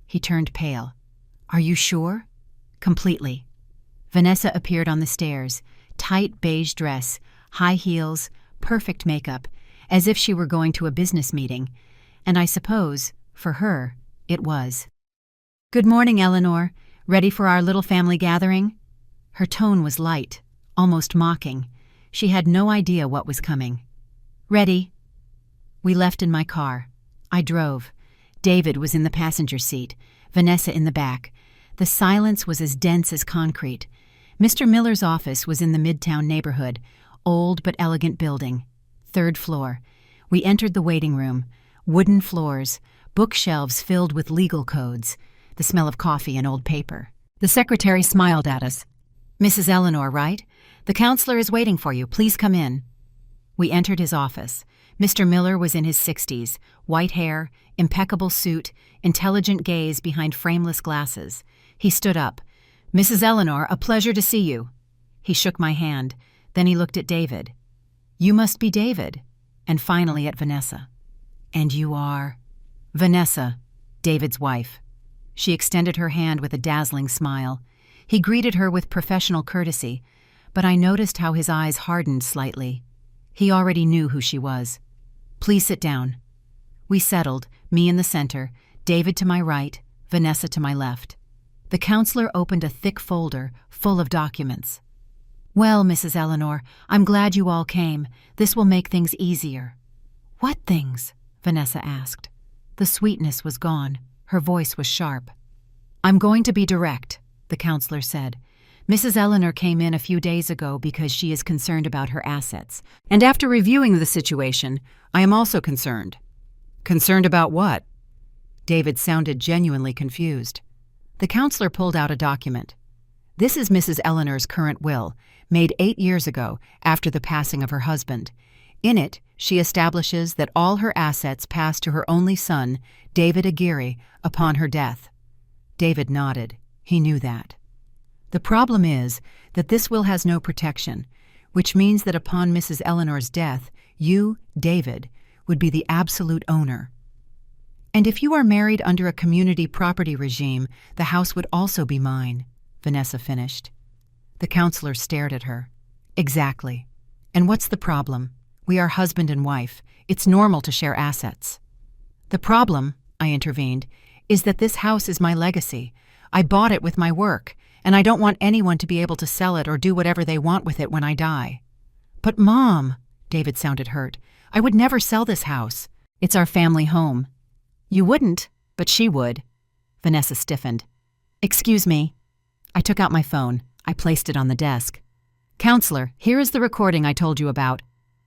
He turned pale. Are you sure? Completely. Vanessa appeared on the stairs, tight beige dress, high heels, perfect makeup, as if she were going to a business meeting. And I suppose, for her, it was. Good morning, Eleanor. Ready for our little family gathering? Her tone was light, almost mocking. She had no idea what was coming. Ready. We left in my car. I drove. David was in the passenger seat, Vanessa in the back. The silence was as dense as concrete. Mr. Miller's office was in the Midtown neighborhood, old but elegant building, 3rd floor. We entered the waiting room, wooden floors, bookshelves filled with legal codes, the smell of coffee and old paper. The secretary smiled at us. Mrs. Eleanor, right? The counselor is waiting for you. Please come in. We entered his office. Mr. Miller was in his 60s, white hair, impeccable suit, intelligent gaze behind frameless glasses. He stood up. Mrs. Eleanor, a pleasure to see you. He shook my hand. Then he looked at David. You must be David. And finally at Vanessa. And you are? Vanessa, David's wife. She extended her hand with a dazzling smile. He greeted her with professional courtesy, but I noticed how his eyes hardened slightly. He already knew who she was. Please sit down. We settled, me in the center, David to my right, Vanessa to my left. The counselor opened a thick folder full of documents. Well, Mrs. Eleanor, I'm glad you all came. This will make things easier. What things? Vanessa asked. The sweetness was gone. Her voice was sharp. I'm going to be direct, the counselor said. Mrs. Eleanor came in a few days ago because she is concerned about her assets. And after reviewing the situation, I am also concerned. Concerned about what? David sounded genuinely confused. The counselor pulled out a document. This is Mrs. Eleanor's current will, made 8 years ago after the passing of her husband. In it, she establishes that all her assets pass to her only son, David Aguirre, upon her death. David nodded. He knew that. The problem is that this will has no protection, which means that upon Mrs. Eleanor's death, you, David, would be the absolute owner. And if you are married under a community property regime, the house would also be mine, Vanessa finished. The counselor stared at her. Exactly. And what's the problem? We are husband and wife. It's normal to share assets. The problem, I intervened, is that this house is my legacy. I bought it with my work, and I don't want anyone to be able to sell it or do whatever they want with it when I die. But Mom, David sounded hurt, I would never sell this house. It's our family home. You wouldn't, but she would. Vanessa stiffened. Excuse me. I took out my phone. I placed it on the desk. Counselor, here is the recording I told you about.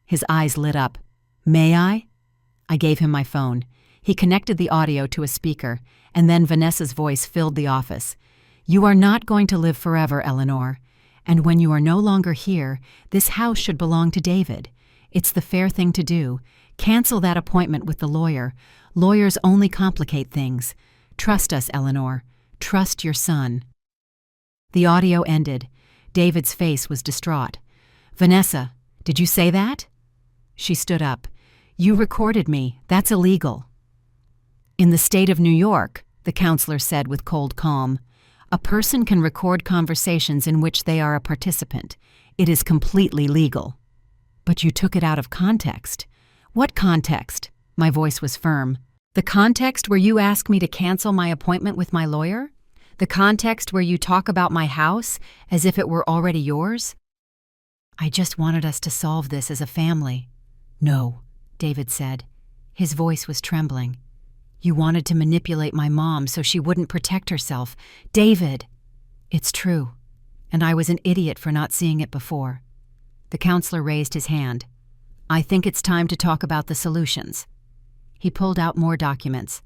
His eyes lit up. May I? I gave him my phone. He connected the audio to a speaker, and then Vanessa's voice filled the office. You are not going to live forever, Eleanor. And when you are no longer here, this house should belong to David. It's the fair thing to do. Cancel that appointment with the lawyer. Lawyers only complicate things. Trust us, Eleanor. Trust your son. The audio ended. David's face was distraught. Vanessa, did you say that? She stood up. You recorded me. That's illegal. In the state of New York, the counselor said with cold calm, a person can record conversations in which they are a participant. It is completely legal. But you took it out of context. What context? My voice was firm. The context where you ask me to cancel my appointment with my lawyer? The context where you talk about my house as if it were already yours? I just wanted us to solve this as a family. No, David said. His voice was trembling. You wanted to manipulate my mom so she wouldn't protect herself. David! It's true, and I was an idiot for not seeing it before. The counselor raised his hand. I think it's time to talk about the solutions. He pulled out more documents.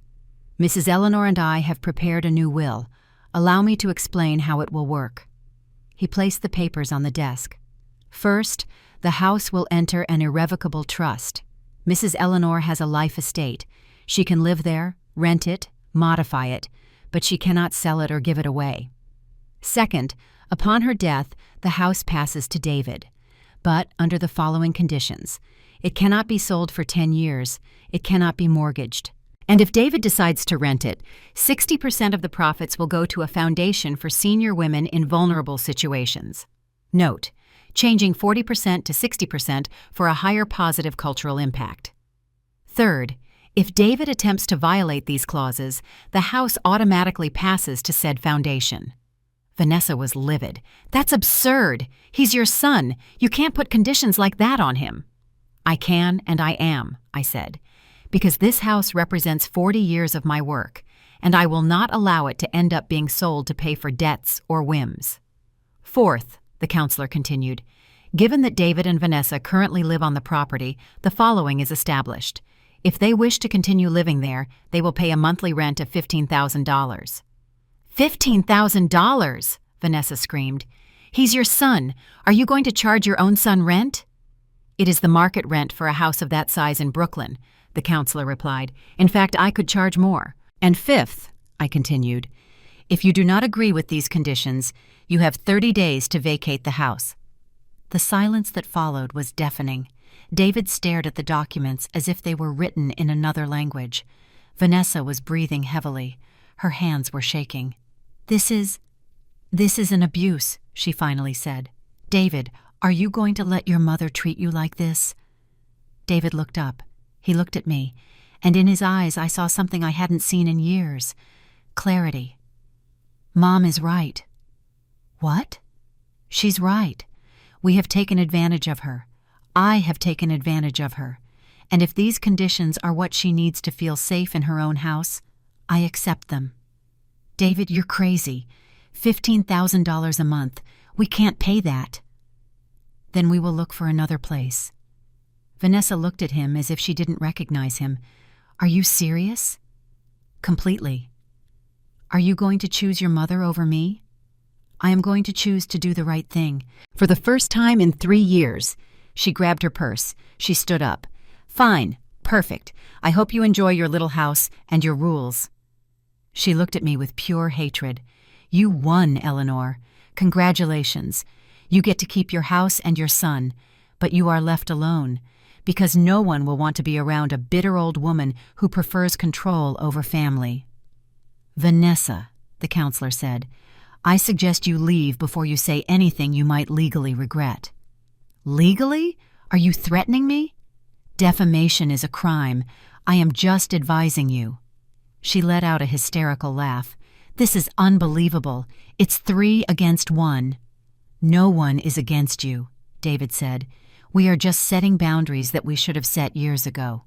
Mrs. Eleanor and I have prepared a new will. Allow me to explain how it will work. He placed the papers on the desk. First, the house will enter an irrevocable trust. Mrs. Eleanor has a life estate. She can live there, rent it, modify it, but she cannot sell it or give it away. Second, upon her death, the house passes to David, but under the following conditions. It cannot be sold for 10 years. It cannot be mortgaged. And if David decides to rent it, 60% of the profits will go to a foundation for senior women in vulnerable situations. Note, changing 40% to 60% for a higher positive cultural impact. Third, if David attempts to violate these clauses, the house automatically passes to said foundation. Vanessa was livid. That's absurd. He's your son. You can't put conditions like that on him. I can and I am, I said, because this house represents 40 years of my work, and I will not allow it to end up being sold to pay for debts or whims. Fourth, the counselor continued, given that David and Vanessa currently live on the property, the following is established. If they wish to continue living there, they will pay a monthly rent of $15,000. $15,000! Vanessa screamed. He's your son. Are you going to charge your own son rent? It is the market rent for a house of that size in Brooklyn, the counselor replied. In fact, I could charge more. And fifth, I continued, if you do not agree with these conditions, you have 30 days to vacate the house. The silence that followed was deafening. David stared at the documents as if they were written in another language. Vanessa was breathing heavily. Her hands were shaking. This is an abuse, she finally said. David, are you going to let your mother treat you like this? David looked up. He looked at me, and in his eyes I saw something I hadn't seen in years. Clarity. Mom is right. What? She's right. We have taken advantage of her. I have taken advantage of her. And if these conditions are what she needs to feel safe in her own house, I accept them. David, you're crazy. $15,000 a month. We can't pay that. Then we will look for another place. Vanessa looked at him as if she didn't recognize him. Are you serious? Completely. Are you going to choose your mother over me? I am going to choose to do the right thing. For the first time in 3 years. She grabbed her purse. She stood up. Fine. Perfect. I hope you enjoy your little house and your rules. She looked at me with pure hatred. You won, Eleanor. Congratulations. You get to keep your house and your son, but you are left alone, because no one will want to be around a bitter old woman who prefers control over family. Vanessa, the counselor said, I suggest you leave before you say anything you might legally regret. Legally? Are you threatening me? Defamation is a crime. I am just advising you. She let out a hysterical laugh. This is unbelievable. It's 3 against 1. No one is against you, David said. We are just setting boundaries that we should have set years ago.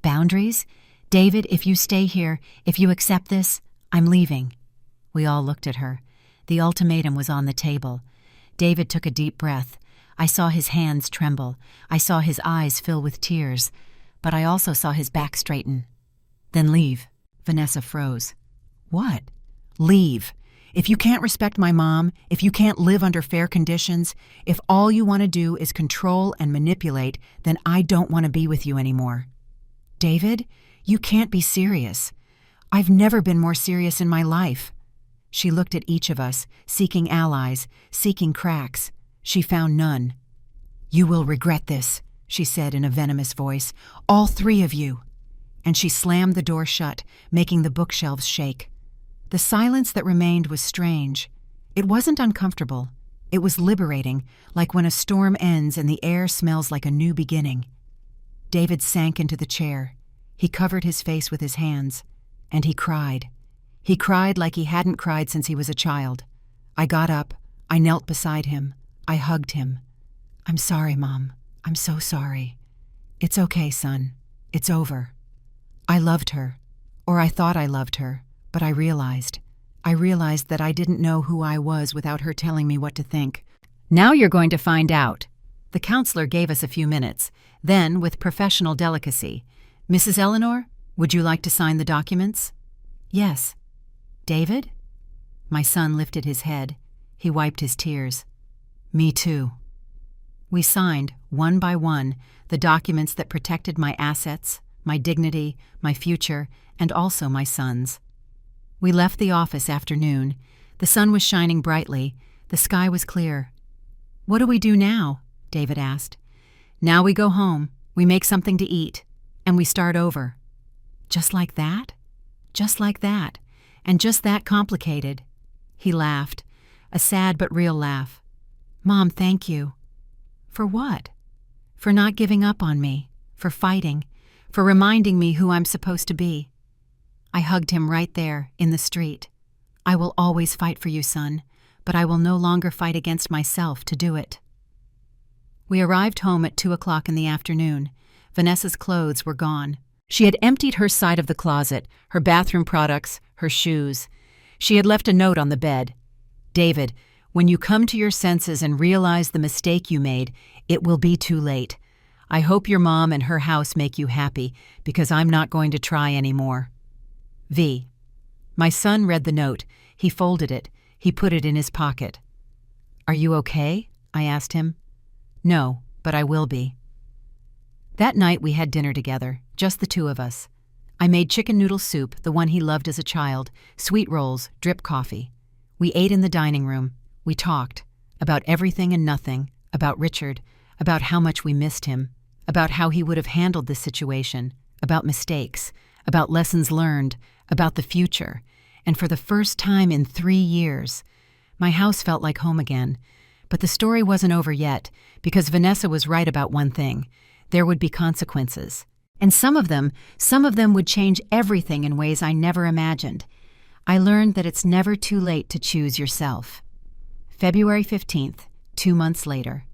Boundaries? David, if you stay here, if you accept this, I'm leaving. We all looked at her. The ultimatum was on the table. David took a deep breath. I saw his hands tremble. I saw his eyes fill with tears. But I also saw his back straighten. Then leave. Vanessa froze. What? Leave. If you can't respect my mom, if you can't live under fair conditions, if all you want to do is control and manipulate, then I don't want to be with you anymore. David, you can't be serious. I've never been more serious in my life. She looked at each of us, seeking allies, seeking cracks. She found none. You will regret this, she said in a venomous voice. All 3 of you. And she slammed the door shut, making the bookshelves shake. The silence that remained was strange. It wasn't uncomfortable. It was liberating, like when a storm ends and the air smells like a new beginning. David sank into the chair. He covered his face with his hands, and he cried. He cried like he hadn't cried since he was a child. I got up. I knelt beside him. I hugged him. I'm sorry, Mom. I'm so sorry. It's okay, son. It's over. I loved her, or I thought I loved her, but I realized that I didn't know who I was without her telling me what to think. Now you're going to find out. The counselor gave us a few minutes. Then, with professional delicacy, Mrs. Eleanor, would you like to sign the documents? Yes. David? My son lifted his head. He wiped his tears. Me too. We signed, one by one, the documents that protected my assets, my dignity, my future, and also my son's. We left the office after noon. The sun was shining brightly. The sky was clear. What do we do now? David asked. Now we go home. We make something to eat. And we start over. Just like that? Just like that. And just that complicated. He laughed. A sad but real laugh. Mom, thank you. For what? For not giving up on me. For fighting. For reminding me who I'm supposed to be. I hugged him right there, in the street. I will always fight for you, son, but I will no longer fight against myself to do it. We arrived home at 2:00 in the afternoon. Vanessa's clothes were gone. She had emptied her side of the closet, her bathroom products, her shoes. She had left a note on the bed. David, when you come to your senses and realize the mistake you made, it will be too late. I hope your mom and her house make you happy, because I'm not going to try anymore. V. My son read the note. He folded it. He put it in his pocket. Are you okay? I asked him. No, but I will be. That night we had dinner together, just the 2 of us. I made chicken noodle soup, the one he loved as a child, sweet rolls, drip coffee. We ate in the dining room. We talked about everything and nothing, about Richard, about how much we missed him, about how he would have handled this situation, about mistakes, about lessons learned, about the future, and for the first time in 3 years, my house felt like home again. But the story wasn't over yet, because Vanessa was right about one thing. There would be consequences. And some of them would change everything in ways I never imagined. I learned that it's never too late to choose yourself. February 15th, 2 months later.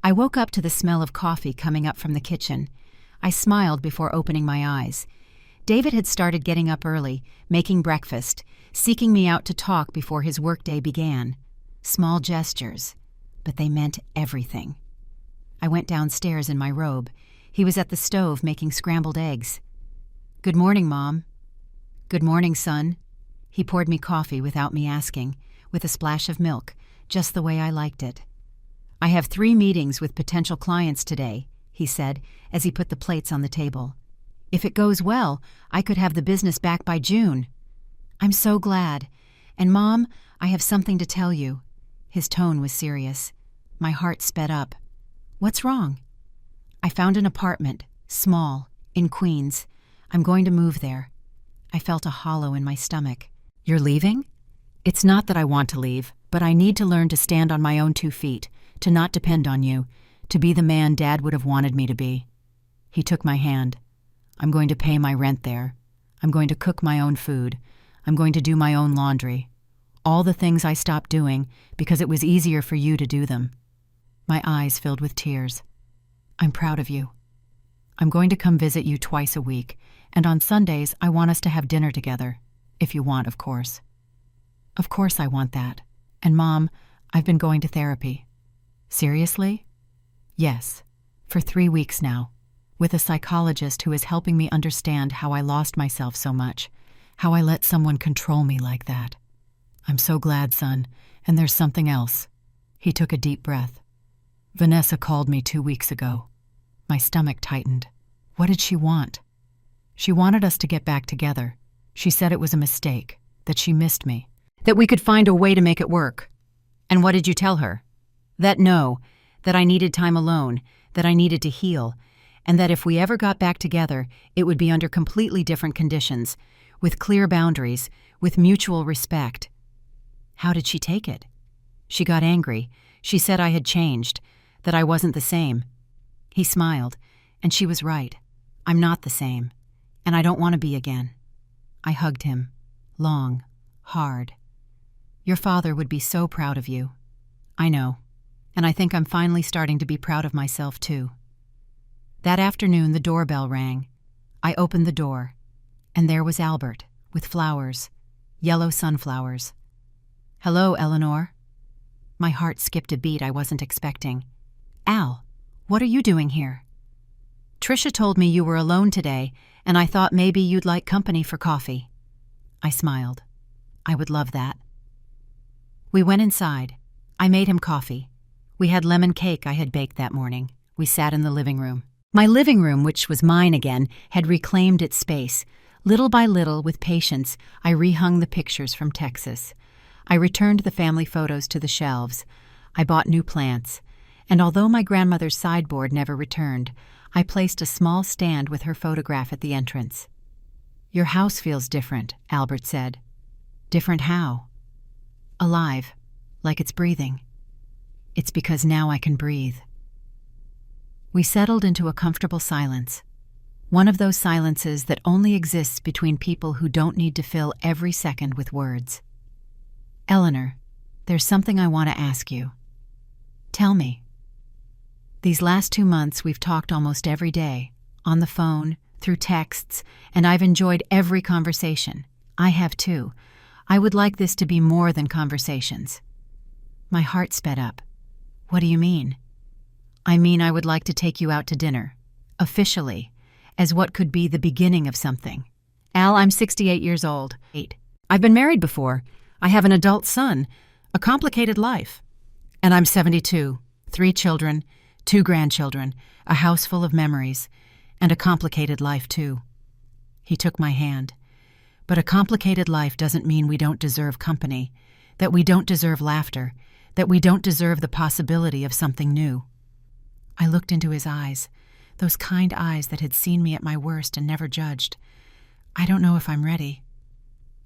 I woke up to the smell of coffee coming up from the kitchen. I smiled before opening my eyes. David had started getting up early, making breakfast, seeking me out to talk before his workday began. Small gestures, but they meant everything. I went downstairs in my robe. He was at the stove making scrambled eggs. Good morning, Mom. Good morning, son. He poured me coffee without me asking, with a splash of milk, just the way I liked it. I have 3 meetings with potential clients today, he said, as he put the plates on the table. If it goes well, I could have the business back by June. I'm so glad. And, Mom, I have something to tell you. His tone was serious. My heart sped up. What's wrong? I found an apartment, small, in Queens. I'm going to move there. I felt a hollow in my stomach. You're leaving? It's not that I want to leave, but I need to learn to stand on my own 2 feet, to not depend on you, to be the man Dad would have wanted me to be. He took my hand. I'm going to pay my rent there. I'm going to cook my own food. I'm going to do my own laundry. All the things I stopped doing because it was easier for you to do them. My eyes filled with tears. I'm proud of you. I'm going to come visit you twice a week, and on Sundays I want us to have dinner together. If you want, of course. Of course I want that. And Mom, I've been going to therapy. Seriously? Yes, for 3 weeks now, with a psychologist who is helping me understand how I lost myself so much, how I let someone control me like that. I'm so glad, son, and there's something else. He took a deep breath. Vanessa called me 2 weeks ago. My stomach tightened. What did she want? She wanted us to get back together. She said it was a mistake, that she missed me, that we could find a way to make it work. And what did you tell her? That I needed time alone, that I needed to heal, and that if we ever got back together, it would be under completely different conditions, with clear boundaries, with mutual respect. How did she take it? She got angry. She said I had changed, that I wasn't the same. He smiled, and she was right. I'm not the same, and I don't want to be again. I hugged him, long, hard. Your father would be so proud of you. I know, and I think I'm finally starting to be proud of myself too. That afternoon the doorbell rang. I opened the door, and there was Albert, with flowers, yellow sunflowers. Hello, Eleanor. My heart skipped a beat I wasn't expecting. Al, what are you doing here? Tricia told me you were alone today, and I thought maybe you'd like company for coffee. I smiled. I would love that. We went inside. I made him coffee. We had lemon cake I had baked that morning. We sat in the living room. My living room, which was mine again, had reclaimed its space. Little by little, with patience, I rehung the pictures from Texas. I returned the family photos to the shelves. I bought new plants. And although my grandmother's sideboard never returned, I placed a small stand with her photograph at the entrance. Your house feels different, Albert said. Different how? Alive, like it's breathing. It's because now I can breathe. We settled into a comfortable silence. One of those silences that only exists between people who don't need to fill every second with words. Eleanor, there's something I want to ask you. Tell me. These last 2 months we've talked almost every day, on the phone, through texts, and I've enjoyed every conversation. I have too. I would like this to be more than conversations. My heart sped up. What do you mean? I mean I would like to take you out to dinner, officially, as what could be the beginning of something. Al, I'm 68 years old. I've been married before. I have an adult son, a complicated life. And I'm 72, 3 children, 2 grandchildren, a house full of memories, and a complicated life too. He took my hand. But a complicated life doesn't mean we don't deserve company, that we don't deserve laughter, that we don't deserve the possibility of something new. I looked into his eyes, those kind eyes that had seen me at my worst and never judged. I don't know if I'm ready.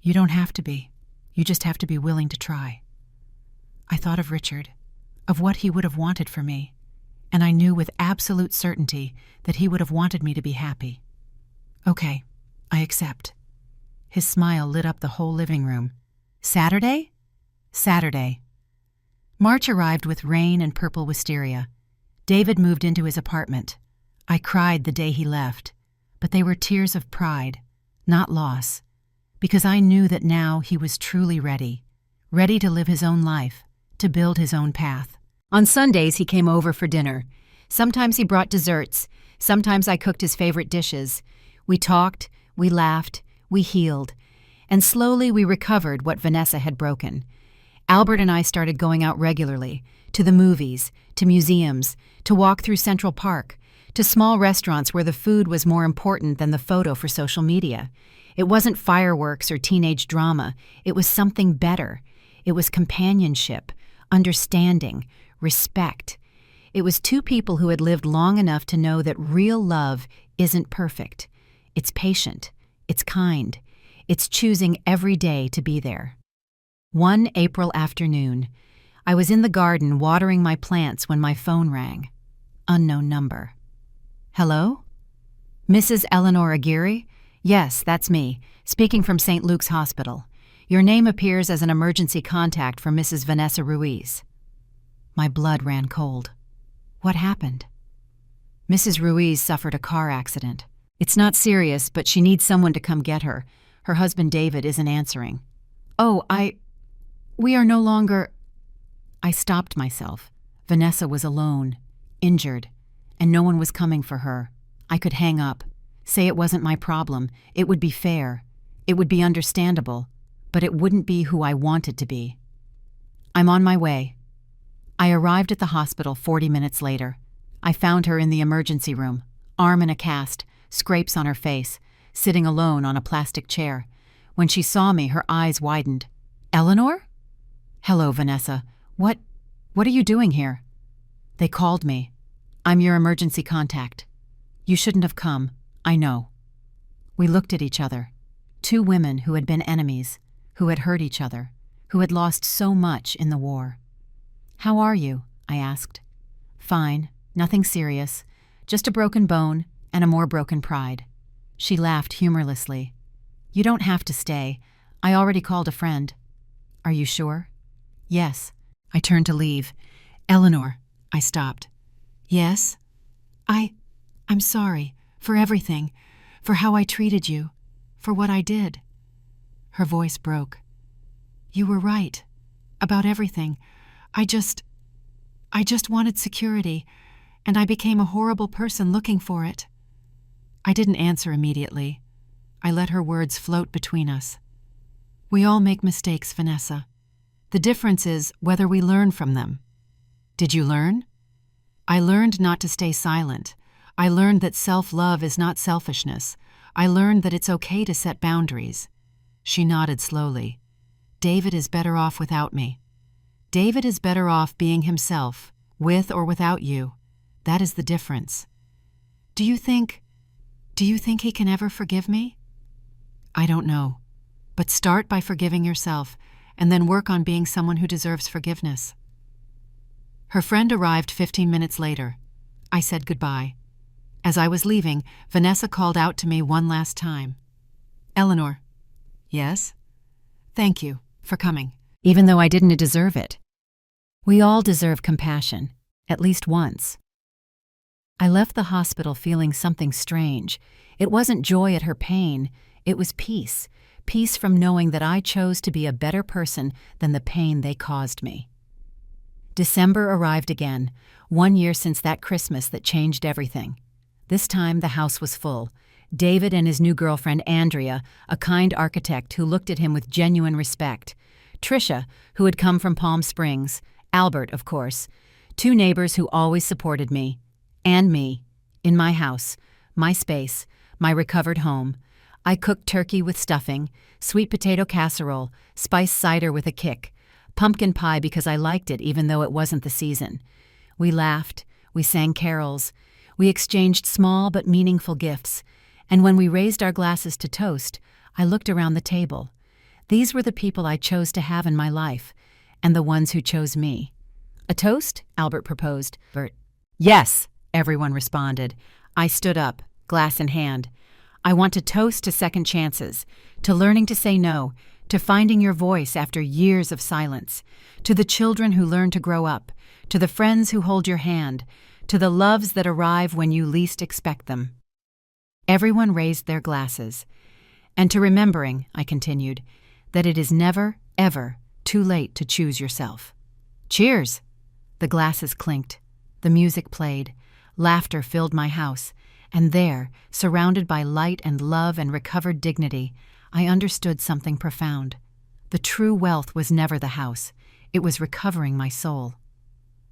You don't have to be. You just have to be willing to try. I thought of Richard, of what he would have wanted for me, and I knew with absolute certainty that he would have wanted me to be happy. Okay, I accept. His smile lit up the whole living room. Saturday? Saturday. March arrived with rain and purple wisteria. David moved into his apartment. I cried the day he left, but they were tears of pride, not loss, because I knew that now he was truly ready to live his own life, to build his own path. On Sundays, he came over for dinner. Sometimes he brought desserts. Sometimes I cooked his favorite dishes. We talked, we laughed, we healed, and slowly we recovered what Vanessa had broken. Albert and I started going out regularly, to the movies, to museums, to walk through Central Park, to small restaurants where the food was more important than the photo for social media. It wasn't fireworks or teenage drama. It was something better. It was companionship, understanding, respect. It was two people who had lived long enough to know that real love isn't perfect. It's patient. It's kind. It's choosing every day to be there. One April afternoon, I was in the garden watering my plants when my phone rang. Unknown number. Hello? Mrs. Eleanor Aguirre? Yes, that's me, speaking from St. Luke's Hospital. Your name appears as an emergency contact for Mrs. Vanessa Ruiz. My blood ran cold. What happened? Mrs. Ruiz suffered a car accident. It's not serious, but she needs someone to come get her. Her husband David isn't answering. We are no longer... I stopped myself. Vanessa was alone, injured, and no one was coming for her. I could hang up, say it wasn't my problem. It would be fair. It would be understandable, but it wouldn't be who I wanted to be. I'm on my way. I arrived at the hospital 40 minutes later. I found her in the emergency room, arm in a cast, scrapes on her face, sitting alone on a plastic chair. When she saw me, her eyes widened. Eleanor? Hello, Vanessa. What are you doing here? They called me. I'm your emergency contact. You shouldn't have come. I know. We looked at each other. Two women who had been enemies, who had hurt each other, who had lost so much in the war. How are you? I asked. Fine. Nothing serious. Just a broken bone and a more broken pride. She laughed humorlessly. You don't have to stay. I already called a friend. Are you sure? Yes. I turned to leave. Eleanor. I stopped. Yes? I'm sorry. For everything. For how I treated you. For what I did. Her voice broke. You were right. About everything. I just wanted security, and I became a horrible person looking for it. I didn't answer immediately. I let her words float between us. We all make mistakes, Vanessa. The difference is whether we learn from them. Did you learn? I learned not to stay silent. I learned that self-love is not selfishness. I learned that it's okay to set boundaries. She nodded slowly. David is better off without me. David is better off being himself, with or without you. That is the difference. Do you think he can ever forgive me? I don't know. But start by forgiving yourself, and then work on being someone who deserves forgiveness. Her friend arrived 15 minutes later. I said goodbye. As I was leaving, Vanessa called out to me one last time. Eleanor. Yes? Thank you for coming. Even though I didn't deserve it. We all deserve compassion, at least once. I left the hospital feeling something strange. It wasn't joy at her pain, it was peace. Peace from knowing that I chose to be a better person than the pain they caused me. December arrived again, 1 year since that Christmas that changed everything. This time the house was full. David and his new girlfriend Andrea, a kind architect who looked at him with genuine respect. Tricia, who had come from Palm Springs. Albert, of course. Two neighbors who always supported me. And me. In my house. My space. My recovered home. I cooked turkey with stuffing, sweet potato casserole, spiced cider with a kick, pumpkin pie because I liked it even though it wasn't the season. We laughed, we sang carols, we exchanged small but meaningful gifts, and when we raised our glasses to toast, I looked around the table. These were the people I chose to have in my life, and the ones who chose me. A toast? Albert proposed. Yes, everyone responded. I stood up, glass in hand. I want to toast to second chances, to learning to say no, to finding your voice after years of silence, to the children who learn to grow up, to the friends who hold your hand, to the loves that arrive when you least expect them. Everyone raised their glasses. And to remembering, I continued, that it is never, ever too late to choose yourself. Cheers! The glasses clinked. The music played. Laughter filled my house. And there, surrounded by light and love and recovered dignity, I understood something profound. The true wealth was never the house. It was recovering my soul.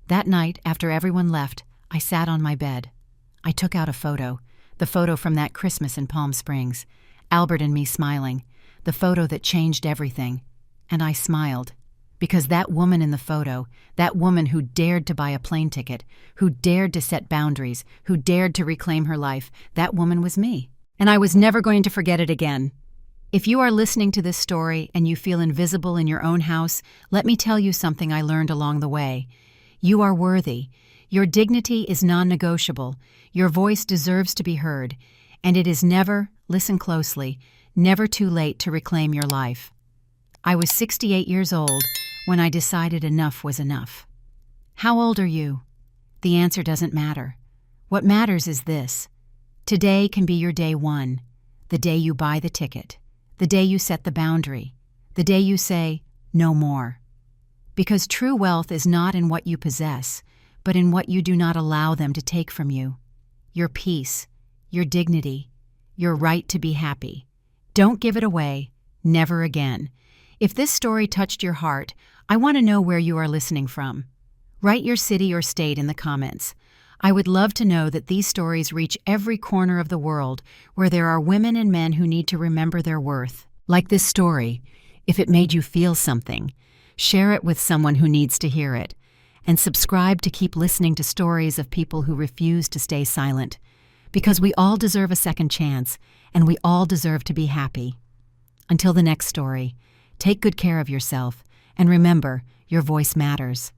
That night, after everyone left, I sat on my bed. I took out a photo, the photo from that Christmas in Palm Springs, Albert and me smiling, the photo that changed everything. And I smiled, Because that woman in the photo, that woman who dared to buy a plane ticket, who dared to set boundaries, who dared to reclaim her life, that woman was me. And I was never going to forget it again. If you are listening to this story and you feel invisible in your own house, let me tell you something I learned along the way. You are worthy. Your dignity is non-negotiable. Your voice deserves to be heard. And it is never, listen closely, never too late to reclaim your life. I was 68 years old when I decided enough was enough. How old are you? The answer doesn't matter. What matters is this. Today can be your day one, the day you buy the ticket, the day you set the boundary, the day you say, no more. Because true wealth is not in what you possess, but in what you do not allow them to take from you. Your peace, your dignity, your right to be happy. Don't give it away, never again. If this story touched your heart, I want to know where you are listening from. Write your city or state in the comments. I would love to know that these stories reach every corner of the world where there are women and men who need to remember their worth. Like this story, if it made you feel something, share it with someone who needs to hear it. And subscribe to keep listening to stories of people who refuse to stay silent. Because we all deserve a second chance, and we all deserve to be happy. Until the next story, take good care of yourself, and remember, your voice matters.